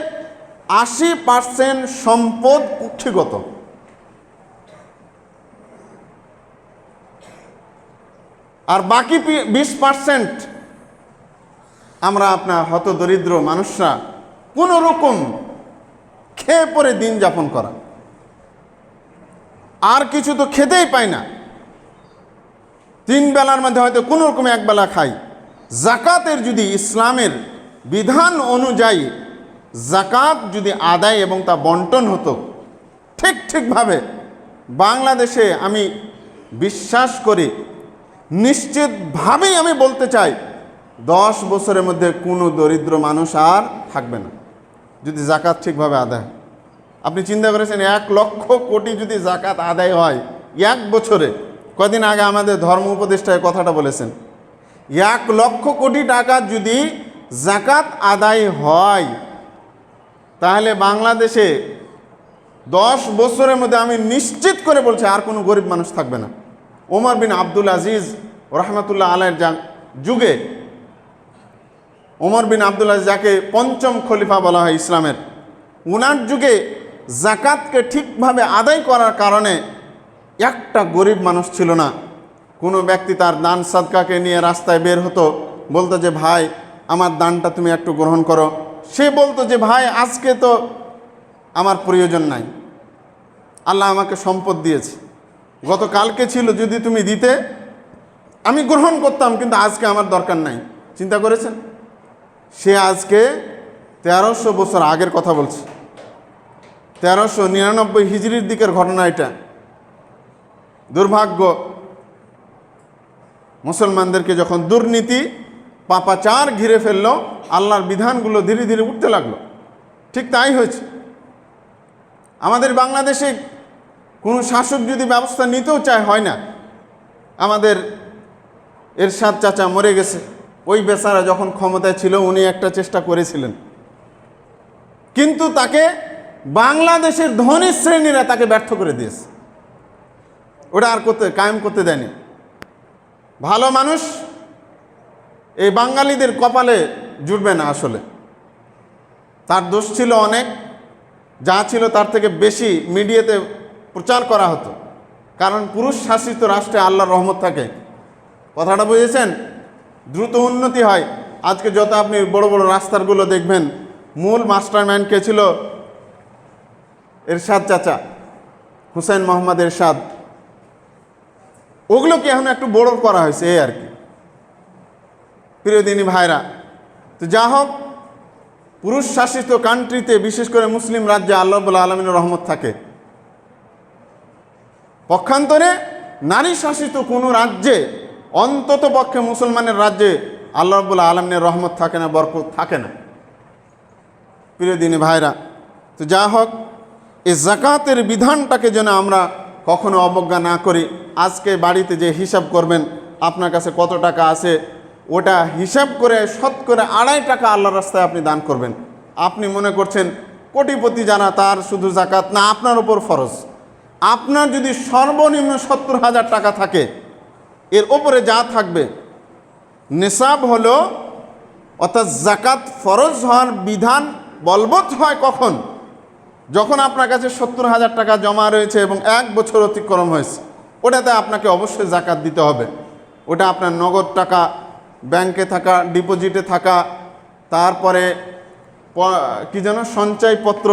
80% সম্পদ কুক্ষিগত। আর বাকি 20% আমরা আপনার হত দরিদ্র মানুষরা কোনো রকম খেয়ে পরে দিন যাপন করা, আর কিছু তো খেতেই পাই না। 3 বেলার মধ্যে হয়তো কোনো রকম 1 বেলা খাই। জাকাতের যদি ইসলামের বিধান অনুযায়ী জাকাত যদি আদায় এবং তা বন্টন হতো ঠিকভাবে, বাংলাদেশে আমি বিশ্বাস করি, নিশ্চিতভাবেই আমি বলতে চাই, 10 বছরের মধ্যে কোনো দরিদ্র মানুষ আর থাকবে না, যদি জাকাত ঠিকভাবে আদায়। আপনি চিন্তা করেছেন 1 লক্ষ কোটি যদি জাকাত আদায় হয় 1 বছরে। কদিন আগে আমাদের ধর্ম উপদেষ্টা এই কথাটা বলেছেন, 1 লক্ষ কোটি টাকা যদি জাকাত আদায় হয়, তাহলে বাংলাদেশে 10 বছরের মধ্যে আমি নিশ্চিত করে বলছি আর কোনো গরিব মানুষ থাকবে না। ওমর বিন আব্দুল আজিজ রহমতুল্লাহ আলাইহির যুগে, ওমর বিন আব্দুল আজিজ যাকে 5ম খলিফা বলা হয় ইসলামের, উনার যুগে জাকাতকে ঠিকভাবে আদায় করার কারণে একটা গরিব মানুষ ছিল না। কোনো ব্যক্তি তার দান সাদকাকে নিয়ে রাস্তায় বের হতো, বলতো যে ভাই আমার দানটা তুমি একটু গ্রহণ করো। সে বলতো যে ভাই আজকে তো আমার প্রয়োজন নাই, আল্লাহ আমাকে সম্পদ দিয়েছে, গতকালকে ছিল, যদি তুমি দিতে আমি গ্রহণ করতাম, কিন্তু আজকে আমার দরকার নাই। চিন্তা করেছেন? সে আজকে 1300 বছর আগের কথা বলছে, 1399 হিজরির দিকের ঘটনা এটা। দুর্ভাগ্য মুসলমানদেরকে যখন দুর্নীতি পাপাচার ঘিরে ফেলল, আল্লাহর বিধানগুলো ধীরে ধীরে উঠতে লাগলো। ঠিক তাই হয়েছে। আমাদের বাংলাদেশে কোনো শাসক যদি ব্যবস্থা নিতেও চায়, হয় না। আমাদের এরশাদ চাচা মরে গেছে, ওই বেচারা যখন ক্ষমতায় ছিল উনি একটা চেষ্টা করেছিলেন, কিন্তু তাকে বাংলাদেশের ধনী শ্রেণীরা তাকে ব্যর্থ করে দিয়েছে। ওটা আর কায়েম করতে দেয়নি। ভালো মানুষ এই বাঙালিদের কপালে জুটবে না। আসলে তার দোষ ছিল অনেক, যা ছিল তার থেকে বেশি মিডিয়াতে প্রচার করা হতো, কারণ পুরুষ শাসিত রাষ্ট্রে আল্লাহর রহমত থাকে। কথাটা বুঝেছেন? দ্রুত উন্নতি হয়। আজকে যত আপনি বড় বড় রাস্তাগুলো দেখবেন, মূল মাস্টারমাইন্ড কে ছিল? এরশাদ চাচা, হুসেন মোহাম্মদ এরশাদ। ওগুলোকে এখন একটু বড় করা হয়েছে, এই আর কি। প্রিয় দিনী ভাইরা, তো যা হোক, পুরুষ শাসিত কান্ট্রিতে, বিশেষ করে মুসলিম রাজ্যে আল্লাহ রাব্বুল আলামিনের রহমত থাকে। পক্ষান্তরে নারী শাসিত কোনো রাজ্যে, অন্তত পক্ষে মুসলমানের রাজ্যে আল্লাহ রাব্বুল আলামিনের রহমত থাকে না, বরকত থাকে না। প্রিয় দিনী ভাইরা, তো যা হোক, এই যাকাতের বিধানটাকে যেন আমরা কখনো অবজ্ঞা না করি। আজকে বাড়িতে যে হিসাব করবেন আপনার কাছে কত টাকা আছে, ওটা হিসাব করে শতকরা 2.5 টাকা আল্লাহর রাস্তায় আপনি দান করবেন। আপনি মনে করছেন কোটিপতি যারা, তার শুধু যাকাত না, আপনার উপর ফরজ। আপনার যদি সর্বনিম্ন 70,000 টাকা থাকে, এর ওপরে যা থাকবে, নিসাব হলো, অর্থাৎ যাকাত ফরজ হওয়ার বিধান বলবৎ হয় কখন? যখন আপনার কাছে 70,000 টাকা জমা রয়েছে এবং 1 বছর অতিক্রম হয়েছে, ওটাতে আপনাকে অবশ্যই যাকাত দিতে হবে। ওটা আপনার নগদ টাকা, ব্যাংকে থাকা, ডিপোজিটে থাকা, তারপরে কি যেন সঞ্চয়পত্র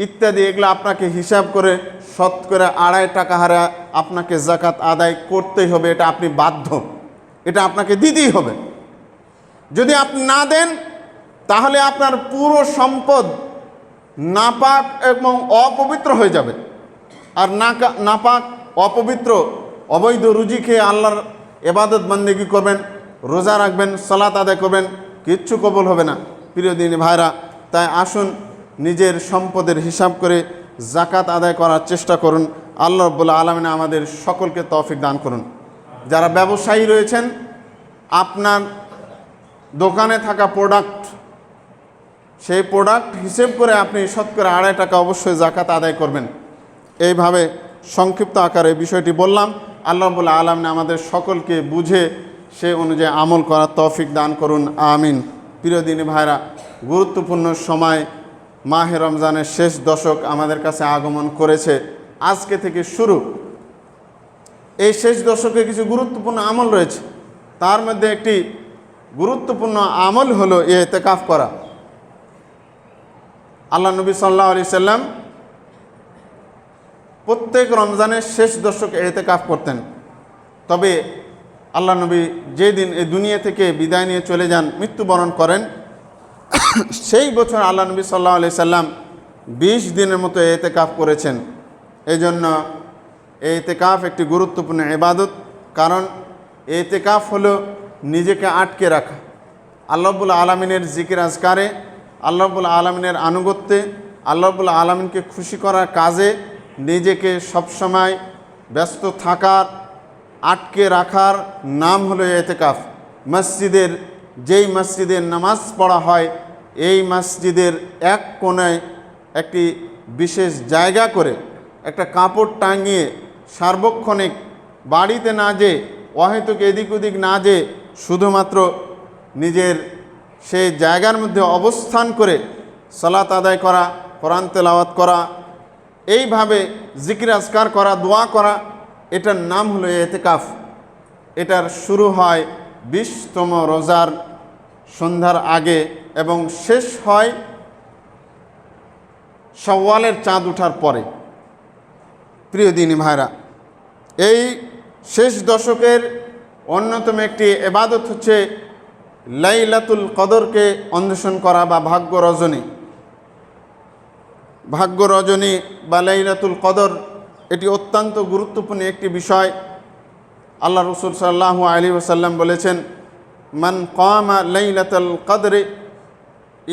ইত্যাদি, এগুলো আপনাকে হিসাব করে শতকরা 2.5 টাকা হারে আপনাকে যাকাত আদায় করতেই হবে। এটা আপনি বাধ্য, এটা আপনাকে দিতেই হবে। যদি আপনি না দেন, তাহলে আপনার পুরো সম্পদ নাপাক এবং অপবিত্র হয়ে যাবে। আর নাপাক, অপবিত্র, অবৈধ রুজি খেয়ে আল্লাহর ইবাদত বন্দেগী করবেন, রোজা রাখবেন, সালাত আদায় করবেন, কিচ্ছু কবুল হবে না। প্রিয় দিনী ভাইরা, তাই আসুন নিজের সম্পদের হিসাব করে যাকাত আদায় করার চেষ্টা করুন। আল্লাহ রাব্বুল আলামিন আমাদের সকলকে তৌফিক দান করুন। যারা ব্যবসায়ী রয়েছেন, আপনার দোকানে থাকা প্রোডাক্ট, সেই প্রোডাক্ট হিসেব করে আপনি শতকরা 2.5 টাকা অবশ্যই যাকাত আদায় করবেন। এইভাবে সংক্ষিপ্ত আকারে বিষয়টি বললাম। আল্লাহ রাব্বুল আলামিন আমাদের সকলকে বুঝে সে অনুযায়ী আমল করার তৌফিক দান করুন, আমিন। প্রিয় দিনী ভাইরা, গুরুত্বপূর্ণ সময়, মাহে রমজানের শেষ দশক আমাদের কাছে আগমন করেছে। আজকে থেকে শুরু। এই শেষ দশকে কিছু গুরুত্বপূর্ণ আমল রয়েছে। তার মধ্যে একটি গুরুত্বপূর্ণ আমল হলো ইতিকাফ করা। আল্লাহ নবী সাল্লাল্লাহু আলাইহি সাল্লাম প্রত্যেক রমজানের শেষ দশকে ইতিকাফ করতেন। তবে আল্লাহ নবী যেদিন এই দুনিয়া থেকে বিদায় নিয়ে চলে যান, মৃত্যুবরণ করেন, সেই বছর আল্লাহ নবী সাল্লাল্লাহু আলাইহি সাল্লাম 20 দিনের মতো ইতিকাফ করেছেন। এই জন্য ইতিকাফ একটি গুরুত্বপূর্ণ ইবাদত। কারণ ইতিকাফ হলো নিজেকে আটকে রাখা, আল্লাহ রাব্বুল আলামিনের জিকির আজকারে, আল্লাহ রাব্বুল আলামিনের আনুগত্যে, আল্লাহ রাব্বুল আলামিনকে খুশি করার কাজে নিজেকে সবসময় ব্যস্ত থাকার, আটকে রাখার নাম হলো ইতিকাফ। মসজিদের, যেই মসজিদের নামাজ পড়া হয়, এই মসজিদের এক কোণায় একটি বিশেষ জায়গা করে একটা কাপড় টাঙিয়ে সার্বক্ষণিক বাড়িতে না যেয়ে, অহেতুক এদিক ওদিক না যেয়ে, শুধুমাত্র নিজের সেই জায়গার মধ্যে অবস্থান করে সালাত আদায় করা, কোরআন তেলাওয়াত করা, এইভাবে জিকির আজকার করা, দোয়া করা, এটার নাম হলো ইতিকাফ। এটার শুরু হয় 20তম রোজার সন্ধ্যার আগে এবং শেষ হয় শাওয়ালের চাঁদ ওঠার পরে। প্রিয় দিনী ভাইরা, এই শেষ দশকের অন্যতম একটি ইবাদত হচ্ছে লাইলাতুল কদরকে অন্বেষণ করা বা ভাগ্য রজনী। ভাগ্য রজনী বা লাইলাতুল কদর এটি অত্যন্ত গুরুত্বপূর্ণ একটি বিষয়। আল্লাহ রসুল সাল্লাল্লাহু আলাইহি ওয়াসাল্লাম বলেছেন, মান কামা লাইলাতুল কদরে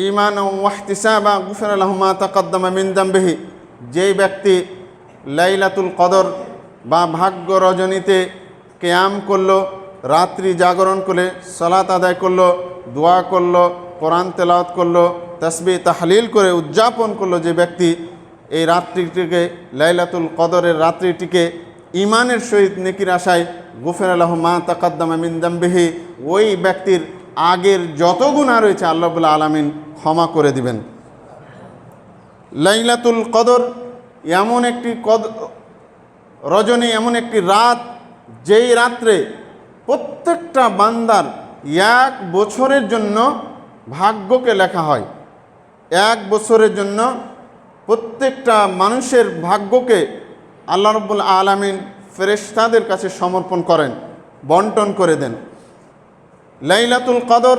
ঈমানান ওয়া ইহতিসাবা গুফিরা লাহু মা তাকাদ্দামা মিন যামবিহি। যেই ব্যক্তি লাইলাতুল কদর বা ভাগ্য রজনীতে কিয়াম করলো, রাত্রি জাগরণ করে সালাত আদায় করলো, দোয়া করলো, কোরআন তেলাওয়াত করলো, তাসবিহ তাহলিল করে উদযাপন করলো, যে ব্যক্তি এই রাত্রিটিকে, লাইলাতুল কদরের রাত্রিটিকে ঈমানের সহিত নেকির আশায়, গুফিরা লাহু মা তাকাদ্দামা মিন যামবিহি, ওই ব্যক্তির আগের যত গুনাহ রয়েছে আল্লাহ রাব্বুল আলামিন ক্ষমা করে দিবেন। লাইলাতুল কদর এমন একটি রজনী, এমন একটি রাত, যেই রাত্রে প্রত্যেকটা বান্দার 1 বছরের জন্য ভাগ্যকে লেখা হয়। 1 বছরের জন্য প্রত্যেকটা মানুষের ভাগ্যকে আল্লাহ রাব্বুল আলামিন ফেরেশতাদের কাছে সমর্পণ করেন, বন্টন করে দেন। লাইলাতুল কদর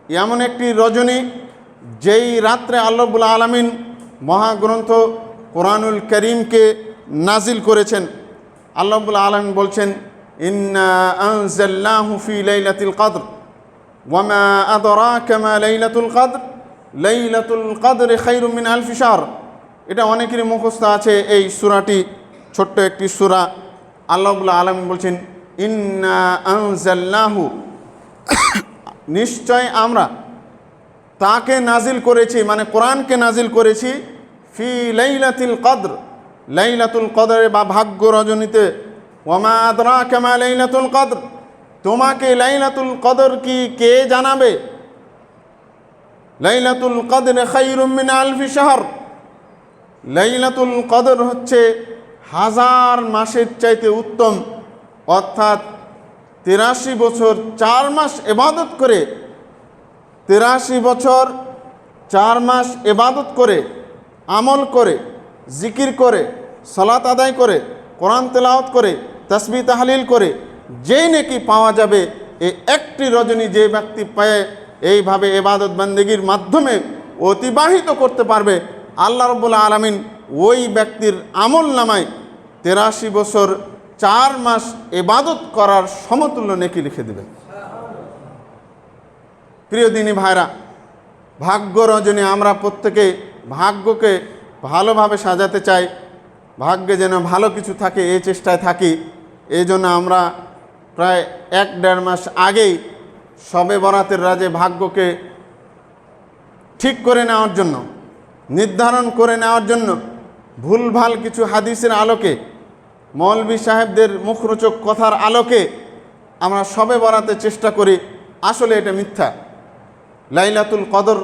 এমন একটি রজনী, যেই রাত্রে আল্লাহ রাব্বুল আলামিন মহাগ্রন্থ কোরআনুল কারীমকে নাজিল করেছেন। আল্লাহ রাব্বুল আলামিন বলছেন, ইন্না আনজালনাহু ফি লাইলাতিল কদর ওয়া মা আদরাকা মা লাইলাতুল কদর লাইলাতুল কদরি খায়রুম মিন আলফি শাহর। এটা অনেকেরই মুখস্থ আছে এই সূরাটি, ছোট্ট একটি সূরা। আল্লাহ রাব্বুল আলামিন বলছেন, ইন্না আনজালনাহু, নিশ্চয় আমরা তাকে নাজিল করেছি, মানে কোরআনকে নাজিল করেছি, ফি লাইলাতুল কদর, লাইলাতুল কদরে বা ভাগ্য রজনীতে। ওয়া মা আদরাকা মা লাইলাতুল কদর, তোমাকে লাইলাতুল কদর কি কে জানাবে? লাইলাতুল কদর খায়রুম মিন আলফি শাহর, লাইলাতুল কদর হচ্ছে 1000 মাসের চাইতে উত্তম। অর্থাৎ 83 বছর 4 মাস ইবাদত করে, 83 বছর 4 মাস ইবাদত করে, আমল করে, জিকির করে, সালাত আদায় করে, কোরআন তেলাওয়াত করে, তাসবিহ তাহলিল করে যেই নেকি পাওয়া যাবে, এই একটি রজনী যে ব্যক্তি পায় এইভাবে ইবাদত বান্দেগীর মাধ্যমে অতিবাহিত করতে পারবে, আল্লাহ রাব্বুল আলামিন ওই ব্যক্তির আমল নামায় 83 বছর 4 মাস ইবাদত করার সমতুল্য নেকি লিখে দেবেন। প্রিয় দিনী ভাইরা, ভাগ্য রজনী আমরা প্রত্যেকে ভাগ্যকে ভালোভাবে সাজাতে চাই, ভাগ্যে যেন ভালো কিছু থাকে এই চেষ্টায় থাকি। এই জন্য আমরা প্রায় 1-1.5 মাস আগেই শবে বরাতের রাতে ভাগ্যকে ঠিক করে নেওয়ার জন্য, নির্ধারণ করে নেওয়ার জন্য, ভুলভাল কিছু হাদিসের আলোকে, মৌলভী সাহেবদের মুখরোচক কথার আলোকে আমরা শবে বরাতের চেষ্টা করি, আসলে এটা মিথ্যা। লাইলাতুল কদর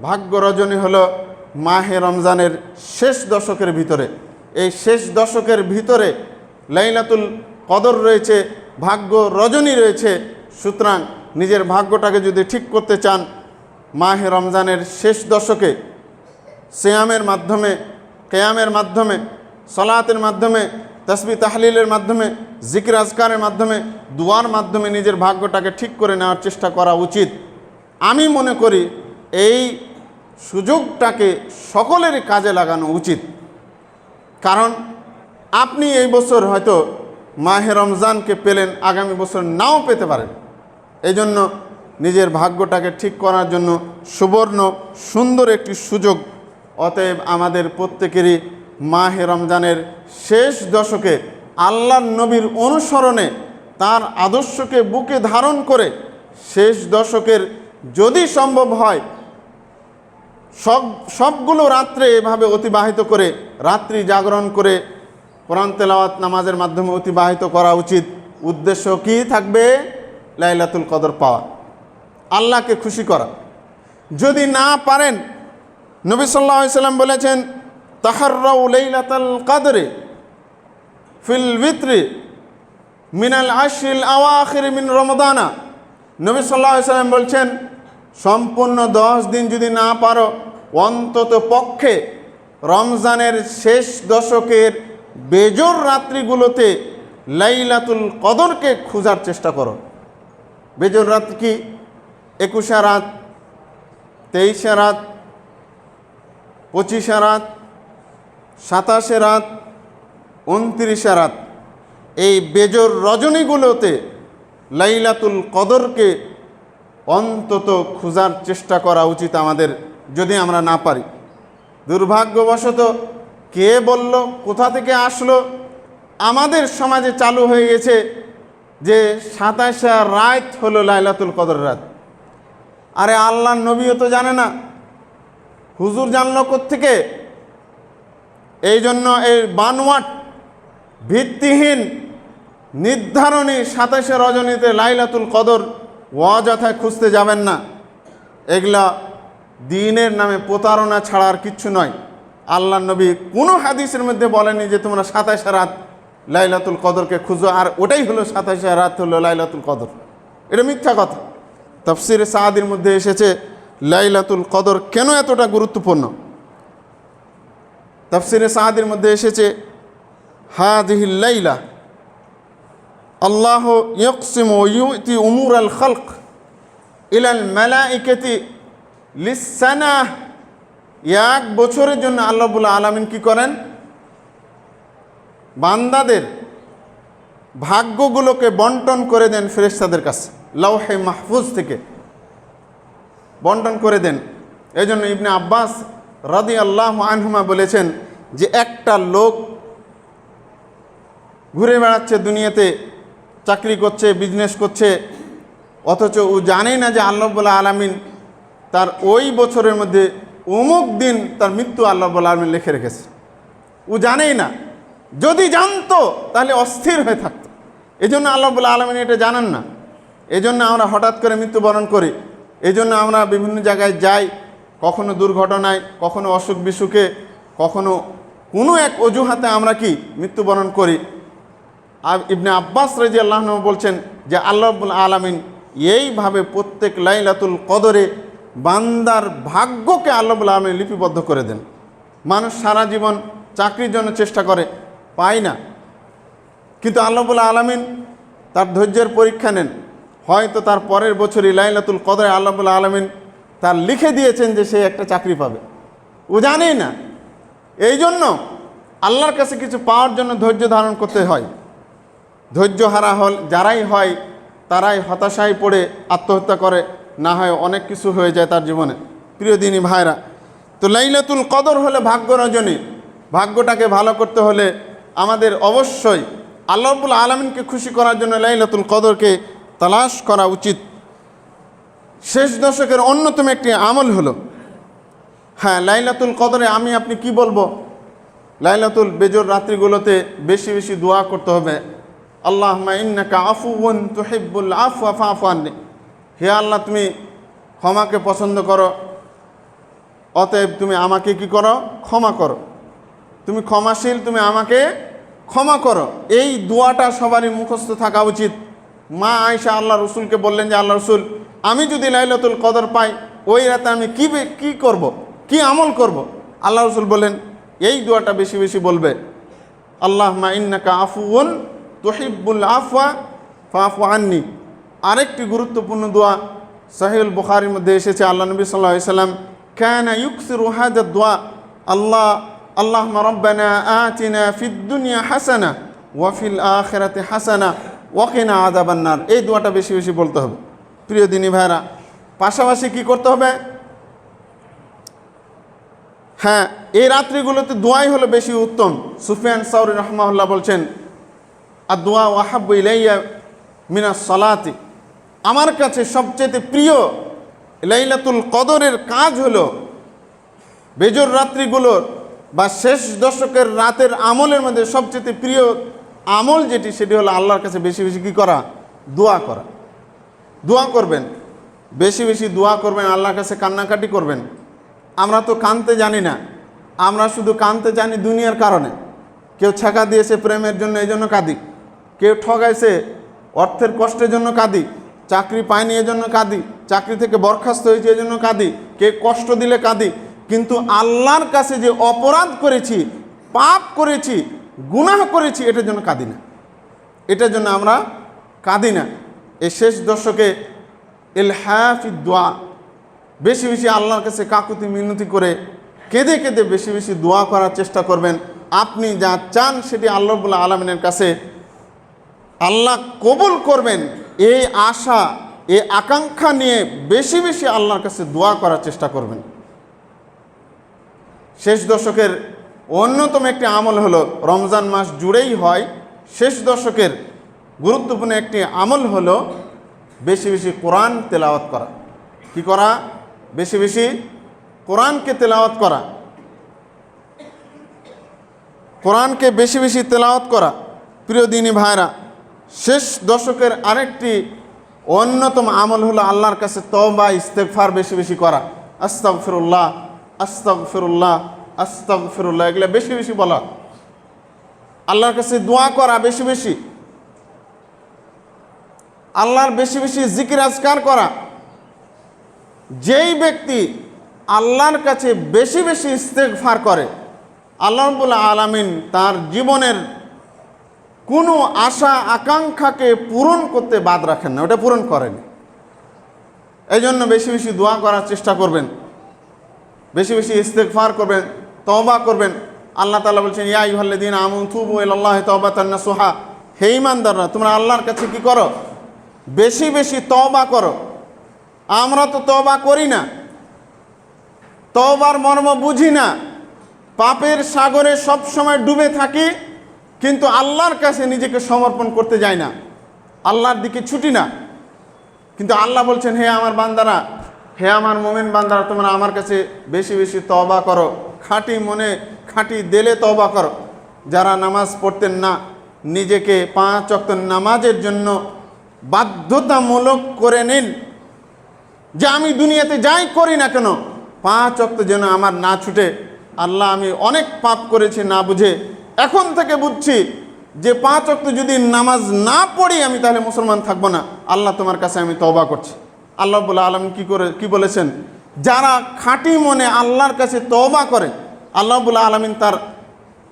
ভাগ্য রজনী হলো মাহে রমজানের শেষ দশকের ভিতরে। এই শেষ দশকের ভিতরে লাইলাতুল কদর রয়েছে, ভাগ্য রজনী রয়েছে। সুতরাং নিজের ভাগ্যটাকে যদি ঠিক করতে চান, মাহে রমজানের শেষ দশকে সিয়ামের মাধ্যমে, কিয়ামের মাধ্যমে, সালাতের মাধ্যমে, তাসবিহ তাহলিলের মাধ্যমে, জিকির আজকারের মাধ্যমে, দুয়ার মাধ্যমে নিজের ভাগ্যটাকে ঠিক করে নেওয়ার চেষ্টা করা উচিত। আমি মনে করি এই সুযোগটাকে সকলেরই কাজে লাগানো উচিত। কারণ আপনি এই বছর হয়তো মাহে রমজানকে পেলেন, আগামী বছর নাও পেতে পারেন। এই জন্য নিজের ভাগ্যটাকে ঠিক করার জন্য সুবর্ণ সুন্দর একটি সুযোগ। অতএব আমাদের প্রত্যেকেরই মাহে রমজানের শেষ দশকে আল্লাহর নবীর অনুসরণে, তার আদর্শকে বুকে ধারণ করে শেষ দশকের যদি সম্ভব হয় সবগুলো রাত্রে এভাবে অতিবাহিত করে, রাত্রি জাগরণ করে, কোরআন তেলাওয়াত নামাজের মাধ্যমে অতিবাহিত করা উচিত। উদ্দেশ্য কি থাকবে? লাইলাতুল কদর পাওয়া, আল্লাহকে খুশি করা। যদি না পারেন, নবী সাল্লাল্লাহু আলাইহি সাল্লাম বলেছেন, তাহাররাউ লাইলাতুল কদরে ফিল ভিতরি মিনাল আশরিল আওয়াখির মিন রমাদানা। নবী সাল্লাল্লাহু আলাইহি সাল্লাম বলছেন, সম্পূর্ণ 10 দিন যদি না পারো, অন্তত পক্ষে রমজানের শেষ দশকের বেজোর রাত্রিগুলোতে লাইলাতুল কদরকে খোঁজার চেষ্টা করো। বেজোর রাত কি? 21 রাত, 23 রাত, 25 রাত, 27 রাত, 29 রাত। এই বেজোর রজনীগুলোতে লাইলাতুল কদরকে অন্তত খোঁজার চেষ্টা করা উচিত আমাদের, যদি আমরা না পারি। দুর্ভাগ্যবশত কে বলল, কোথা থেকে আসলো, আমাদের সমাজে চালু হয়ে গেছে যে 27 রাত হলো লাইলাতুল কদর রাত। আরে আল্লাহর নবীও তো জানে না, হুজুর জানলো কোত্থেকে? এই জন্য এই বানোয়াট ভিত্তিহীন নির্ধারণী 27 রজনীতে লাইলাতুল কদর অযথায় খুঁজতে যাবেন না। এগুলা দ্বীনের নামে প্রতারণা ছাড়া আর কিচ্ছু নয়। আল্লাহর নবী কোনো হাদিসের মধ্যে বলেনি যে তোমরা 27 রাত লাইলাতুল কদরকে খুঁজো আর ওটাই হলো 27 রাত হলো লাইলাতুল কদর। এটা মিথ্যা কথা। তাফসিরে সাদির মধ্যে এসেছে লাইলাতুল কদর কেন এতটা গুরুত্বপূর্ণ। তাফসিরে সাদির মধ্যে এসেছে হাযিহিল লাইলা আল্লাহু ইয়াকসিমু ইউতি উমুরাল খালক ইলাল মালাইকাতি লিসসানাহ। এক বছরের জন্য আল্লাহ রাব্বুল আলামিন কি করেন? বান্দাদের ভাগ্যগুলোকে বন্টন করে দেন ফেরেশতাদের কাছে, লাওহে মাহফুজ থেকে বন্টন করে দেন। এই জন্য ইবনে আব্বাস রাদিয়াল্লাহু আনহুমা বলেছেন যে একটা লোক ঘুরে বেড়াচ্ছে দুনিয়াতে, চাকরি করছে, বিজনেস করছে, অথচ ও জানেই না যে আল্লাহ রাব্বুল আলামিন তার ওই বছরের মধ্যে অমুক দিন তার মৃত্যু আল্লাহ রাব্বুল আলামিন লিখে রেখেছে। ও জানেই না, যদি জানতো তাহলে অস্থির হয়ে থাকতো। এই জন্য আল্লাহ রাব্বুল আলামিন এটা জানেন না। এই জন্য আমরা হঠাৎ করে মৃত্যুবরণ করি। এই জন্য আমরা বিভিন্ন জায়গায় যাই, কখনো দুর্ঘটনায়, কখনো অসুখ বিসুখে, কখনো কোনো এক অজুহাতে আমরা কি মৃত্যুবরণ করি। আর ইবনে আব্বাস রাদিয়াল্লাহু আনহু বলছেন যে আল্লাহ রাব্বুল আলামিন এইভাবে প্রত্যেক লাইলাতুল কদরে বান্দার ভাগ্যকে আল্লাহ রাব্বুল আলামিন লিপিবদ্ধ করে দেন। মানুষ সারা জীবন চাকরির জন্য চেষ্টা করে, পায় না, কিন্তু আল্লাহ রাব্বুল আলামিন তার ধৈর্যের পরীক্ষা নেন। হয়তো তার পরের বছরই লাইলাতুল কদরে আল্লাহ রাব্বুল আলামিন তার লিখে দিয়েছেন যে সে একটা চাকরি পাবে, ও জানেই না। এই জন্য আল্লাহর কাছে কিছু পাওয়ার জন্য ধৈর্য ধারণ করতে হয়। ধৈর্য হারা যারাই হয় তারাই হতাশায় পড়ে আত্মহত্যা করে, না হয় অনেক কিছু হয়ে যায় তার জীবনে। প্রিয় দিনী ভাইরা, তো লাইলাতুল কদর হলে ভাগ্য রজনী। ভাগ্যটাকে ভালো করতে হলে আমাদের অবশ্যই আল্লাহ রাব্বুল আলামিনকে খুশি করার জন্য লাইলাতুল কদরকে তালাশ করা উচিত। শেষ দশকের অন্যতম একটি আমল হলো, হ্যাঁ, লাইলাতুল কদরে আমি আপনি কি বলবো? লাইলাতুল বেজর রাত্রিগুলোতে বেশি বেশি দোয়া করতে হবে। আল্লাহুম্মা ইন্নাকা আফুউন তুহিব্বুল আফওয়া ফাফু আন্নি। হে আল্লাহ, তুমি ক্ষমাকে পছন্দ করো, অতএব তুমি আমাকে কি করো? ক্ষমা করো। তুমি ক্ষমাশীল, তুমি আমাকে ক্ষমা করো। এই দোয়াটা সবারই মুখস্থ থাকা উচিত। মা আয়েশা আল্লাহ রসুলকে বললেন যে আল্লাহ রসুল, আমি যদি লাইলাতুল কদর পাই ওই রাতে আমি কি করব, কি আমল করব? আল্লাহ রসুল বলেন এই দোয়াটা বেশি বেশি বলবে, আল্লাহুম্মা ইন্নাকা আফুউন তুহিব্বুল আফওয়া ফাফু আন্নি। আরেকটি গুরুত্বপূর্ণ দোয়া সহিহুল বুখারীর মধ্যে এসেছে, আল্লাহ নবী সাল্লাল্লাহু আলাইহি সাল্লাম কানা ইউকসিরু হাযা দোয়া, আল্লাহুম্মা রাব্বানা আতিনা ফিদ দুনিয়া হাসানা ওয়া ফিল আখিরাতি হাসানা ওয়া কিনা আযাবান নার। এই দোয়াটা বেশি বেশি বলতে হবে। প্রিয় দিনী ভাইরা, পাশাপাশি কি করতে হবে? হ্যাঁ, এই রাত্রিগুলোতে দোয়াই হলো বেশি উত্তম। সুফিয়ান সাওরী রাহমাহুল্লাহ বলছেন, আদ-দুআ ওয়াহাব্বু ইলাইয়া মিনাস সালাতি। আমার কাছে সবচেয়ে প্রিয় লাইলাতুল কদরের কাজ হলো বেজর রাত্রিগুলোর বা শেষ দশকের রাতের আমলের মধ্যে সবচেয়ে প্রিয় আমল যেটি, সেটি হলো আল্লাহর কাছে বেশি বেশি কী করা? দোয়া করা। দোয়া করবেন, বেশি বেশি দোয়া করবেন, আল্লাহর কাছে কান্নাকাটি করবেন। আমরা তো কাঁদতে জানি না, আমরা শুধু কাঁদতে জানি দুনিয়ার কারণে। কেউ ছেঁকা দিয়েছে প্রেমের জন্য, এই জন্য কাঁদি। কেউ ঠগাইছে অর্থের কষ্টের জন্য কাঁদি। চাকরি পায়নি এজন্য কাঁদি। চাকরি থেকে বরখাস্ত হয়েছে এজন্য কাঁদি। কে কষ্ট দিলে কাঁদি। কিন্তু আল্লাহর কাছে যে অপরাধ করেছি, পাপ করেছি, গুনাহ করেছি, এটার জন্য কাঁদি না। এটার জন্য আমরা কাঁদি না। এই শেষ দশকে ইলহাফিদ দোয়া, বেশি বেশি আল্লাহর কাছে কাকুতি মিনতি করে কেঁদে কেঁদে বেশি বেশি দোয়া করার চেষ্টা করবেন। আপনি যা চান সেটি আল্লাহ রাব্বুল আলামিনের কাছে আল্লাহ কবুল করবেন এই আশা, এই আকাঙ্ক্ষা নিয়ে বেশি বেশি আল্লাহর কাছে দোয়া করার চেষ্টা করবেন। শেষ দশকের অন্যতম একটি আমল হলো, রমজান মাস জুড়েই হয়, শেষ দশকের গুরুত্বপূর্ণ একটি আমল হলো বেশি বেশি কোরআন তেলাওয়াত করা। কি করা? বেশি বেশি কোরআনকে তেলাওয়াত করা, কোরআনকে বেশি বেশি তেলাওয়াত করা। প্রিয় দিনী ভাইরা, শেষ দশকের আরেকটি অন্যতম আমল হলো আল্লাহর কাছে তওবা ইস্তেগফার বেশি বেশি করা। আস্তাগফিরুল্লাহ, আস্তাগফিরুল্লাহ, আস্তাগফিরুল্লাহ, এগুলো বেশি বেশি বলা। আল্লাহর কাছে দোয়া করা বেশি বেশি, আল্লাহর বেশি বেশি জিকির আজকার করা। যেই ব্যক্তি আল্লাহর কাছে বেশি বেশি ইস্তেগফার করে, আল্লাহ রাব্বুল আলামিন তার জীবনের কোনো আশা আকাঙ্ক্ষাকে পূরণ করতে বাদ রাখেন না, ওটা পূরণ করেন। এই জন্য বেশি বেশি দোয়া করার চেষ্টা করবেন, বেশি বেশি ইস্তেগফার করবেন, তওবা করবেন। আল্লাহ তাআলা বলছেন, ইয়া আইয়ুহাল্লাযীনা আমানু তুবু ইলাল্লাহি তাওবাতান নাসুহা, হে ঈমানদাররা তোমরা আল্লাহর কাছে কি করো? বেশি বেশি তওবা করো। আমরা তো তওবা করি না, তওবার মর্ম বুঝি না, পাপের সাগরে সব সময় ডুবে থাকি, কিন্তু আল্লাহর কাছে নিজেকে সমর্পণ করতে যাই না, আল্লাহর দিকে ছুটি না। কিন্তু আল্লাহ বলছেন, হে আমার বান্দারা, হে আমার মুমিন বান্দারা, তোমরা আমার কাছে বেশি বেশি তওবা করো, খাঁটি মনে খাঁটি দিলে তওবা করো। যারা নামাজ পড়তেন না, নিজেকে 5 ওয়াক্ত নামাজের জন্য বাধ্যতামূলক করে নিন, যে আমি দুনিয়াতে যাই করি না কেন 5 ওয়াক্ত যেন আমার না ছুটে। আল্লাহ, আমি অনেক পাপ করেছি না বুঝে, এখন থেকে বুঝছি যে 5 ওয়াক্ত যদি নামাজ না পড়ি আমি তাহলে মুসলমান থাকবো না। আল্লাহ, তোমার কাছে আমি তওবা করছি। আল্লাহ রাব্বুল আলামিন কি বলেছেন? যারা খাঁটি মনে আল্লাহর কাছে তওবা করে, আল্লাহ রাব্বুল আলামিন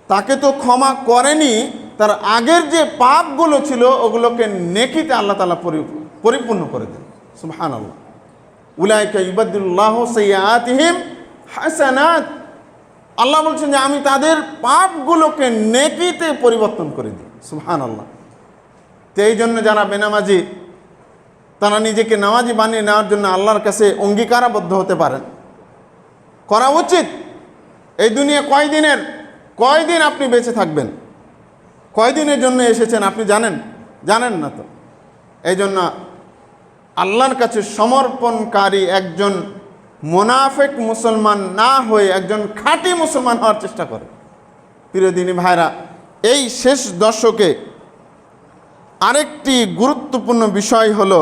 তাকে তো ক্ষমা করেনি, তার আগের যে পাপগুলো ছিল ওগুলোকে নেকিতে আল্লাহ তাআলা পরিপূর্ণ করে দেন। সুবহানাল্লাহ। উলাইকা ইউবাদদিলুল্লাহু সাইয়্যাতিহিম হাসানাত। আল্লাহ বলছেন যে আমি তাদের পাপগুলোকে নেকিতে পরিবর্তন করে দিই। সুবহানাল্লাহ। তো এই জন্য যারা বেনামাজি, তারা নিজেকে নামাজি বানিয়ে নেওয়ার জন্য আল্লাহর কাছে অঙ্গীকারাবদ্ধ হতে পারেন, করা উচিত। এই দুনিয়া কয়দিন আপনি বেঁচে থাকবেন? কয়দিনের জন্য এসেছেন আপনি জানেন না তো। এই জন্য আল্লাহর কাছে সমর্পণকারী একজন মুনাফিক মুসলমান না হয়ে একজন খাঁটি মুসলমান হওয়ার চেষ্টা করে। প্রিয় দিনী ভাইরা, এই শেষ দশকে আরেকটি গুরুত্বপূর্ণ বিষয় হলো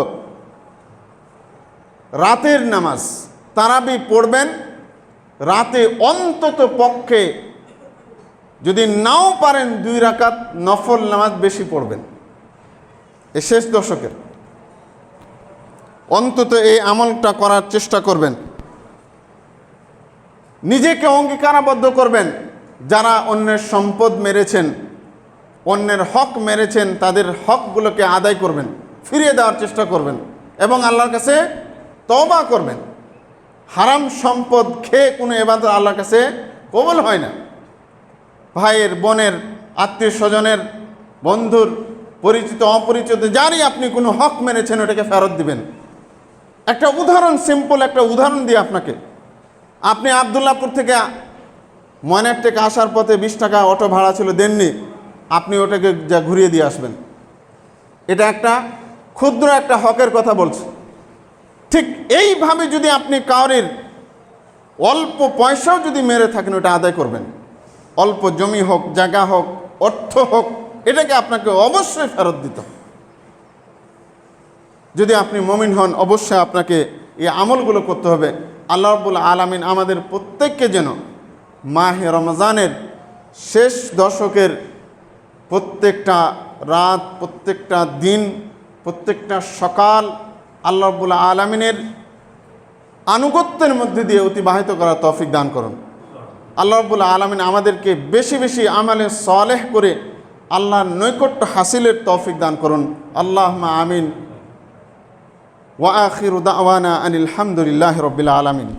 রাতের নামাজ। তারাবি পড়বেন, রাতে অন্তত পক্ষে যদি নাও পারেন 2 রাকাত নফল নামাজ বেশি পড়বেন। এই শেষ দশকের অন্তত এই আমলটা করার চেষ্টা করবেন। নিজেকে অঙ্গীকারাবদ্ধ করবেন, যারা অন্যের সম্পদ মেরেছেন, অন্যের হক মেরেছেন, তাদের হকগুলোকে আদায় করবেন, ফিরিয়ে দেওয়ার চেষ্টা করবেন এবং আল্লাহর কাছে তওবা করবেন। হারাম সম্পদ খেয়ে কোনো ইবাদত আল্লাহর কাছে কবুল হয় না। ভাইয়ের, বোনের, আত্মীয় স্বজনের, বন্ধুর, পরিচিত অপরিচিত যারই আপনি কোনো হক মেরেছেন ওটাকে ফেরত দিবেন। একটা উদাহরণ, সিম্পল একটা উদাহরণ দিই আপনাকে। আপনি আবদুল্লাহপুর থেকে ময়নার থেকে আসার পথে 20 টাকা অটো ভাড়া ছিল, দেননি, আপনি ওটাকে যা ঘুরিয়ে দিয়ে আসবেন। এটা একটা ক্ষুদ্র একটা হকের কথা বলছি। ঠিক এইভাবে যদি আপনি কাউরের অল্প পয়সাও যদি মেরে থাকেন ওটা আদায় করবেন। অল্প জমি হোক, জায়গা হোক, অর্থ হোক, এটাকে আপনাকে অবশ্যই ফেরত দিতে হবে। যদি আপনি মুমিন হন অবশ্যই আপনাকে এই আমলগুলো করতে হবে। আল্লাহ রাব্বুল আলামিন আমাদের প্রত্যেককে যেন মাহে রমজানের শেষ দশকের প্রত্যেকটা রাত, প্রত্যেকটা দিন, প্রত্যেকটা সকাল আল্লাহ রাব্বুল আলামিনের আনুগত্যের মধ্যে দিয়ে অতিবাহিত করার তৌফিক দান করুন। আল্লাহ রাব্বুল আলামিন আমাদেরকে বেশি বেশি আমালে সালেহ করে আল্লাহর নৈকট্য হাসিলের তৌফিক দান করুন। আল্লাহুম্মা আমিন। ওয়া আখিরু দাওয়ানা আনিল হামদুলিল্লাহি রাব্বিল আলামিন।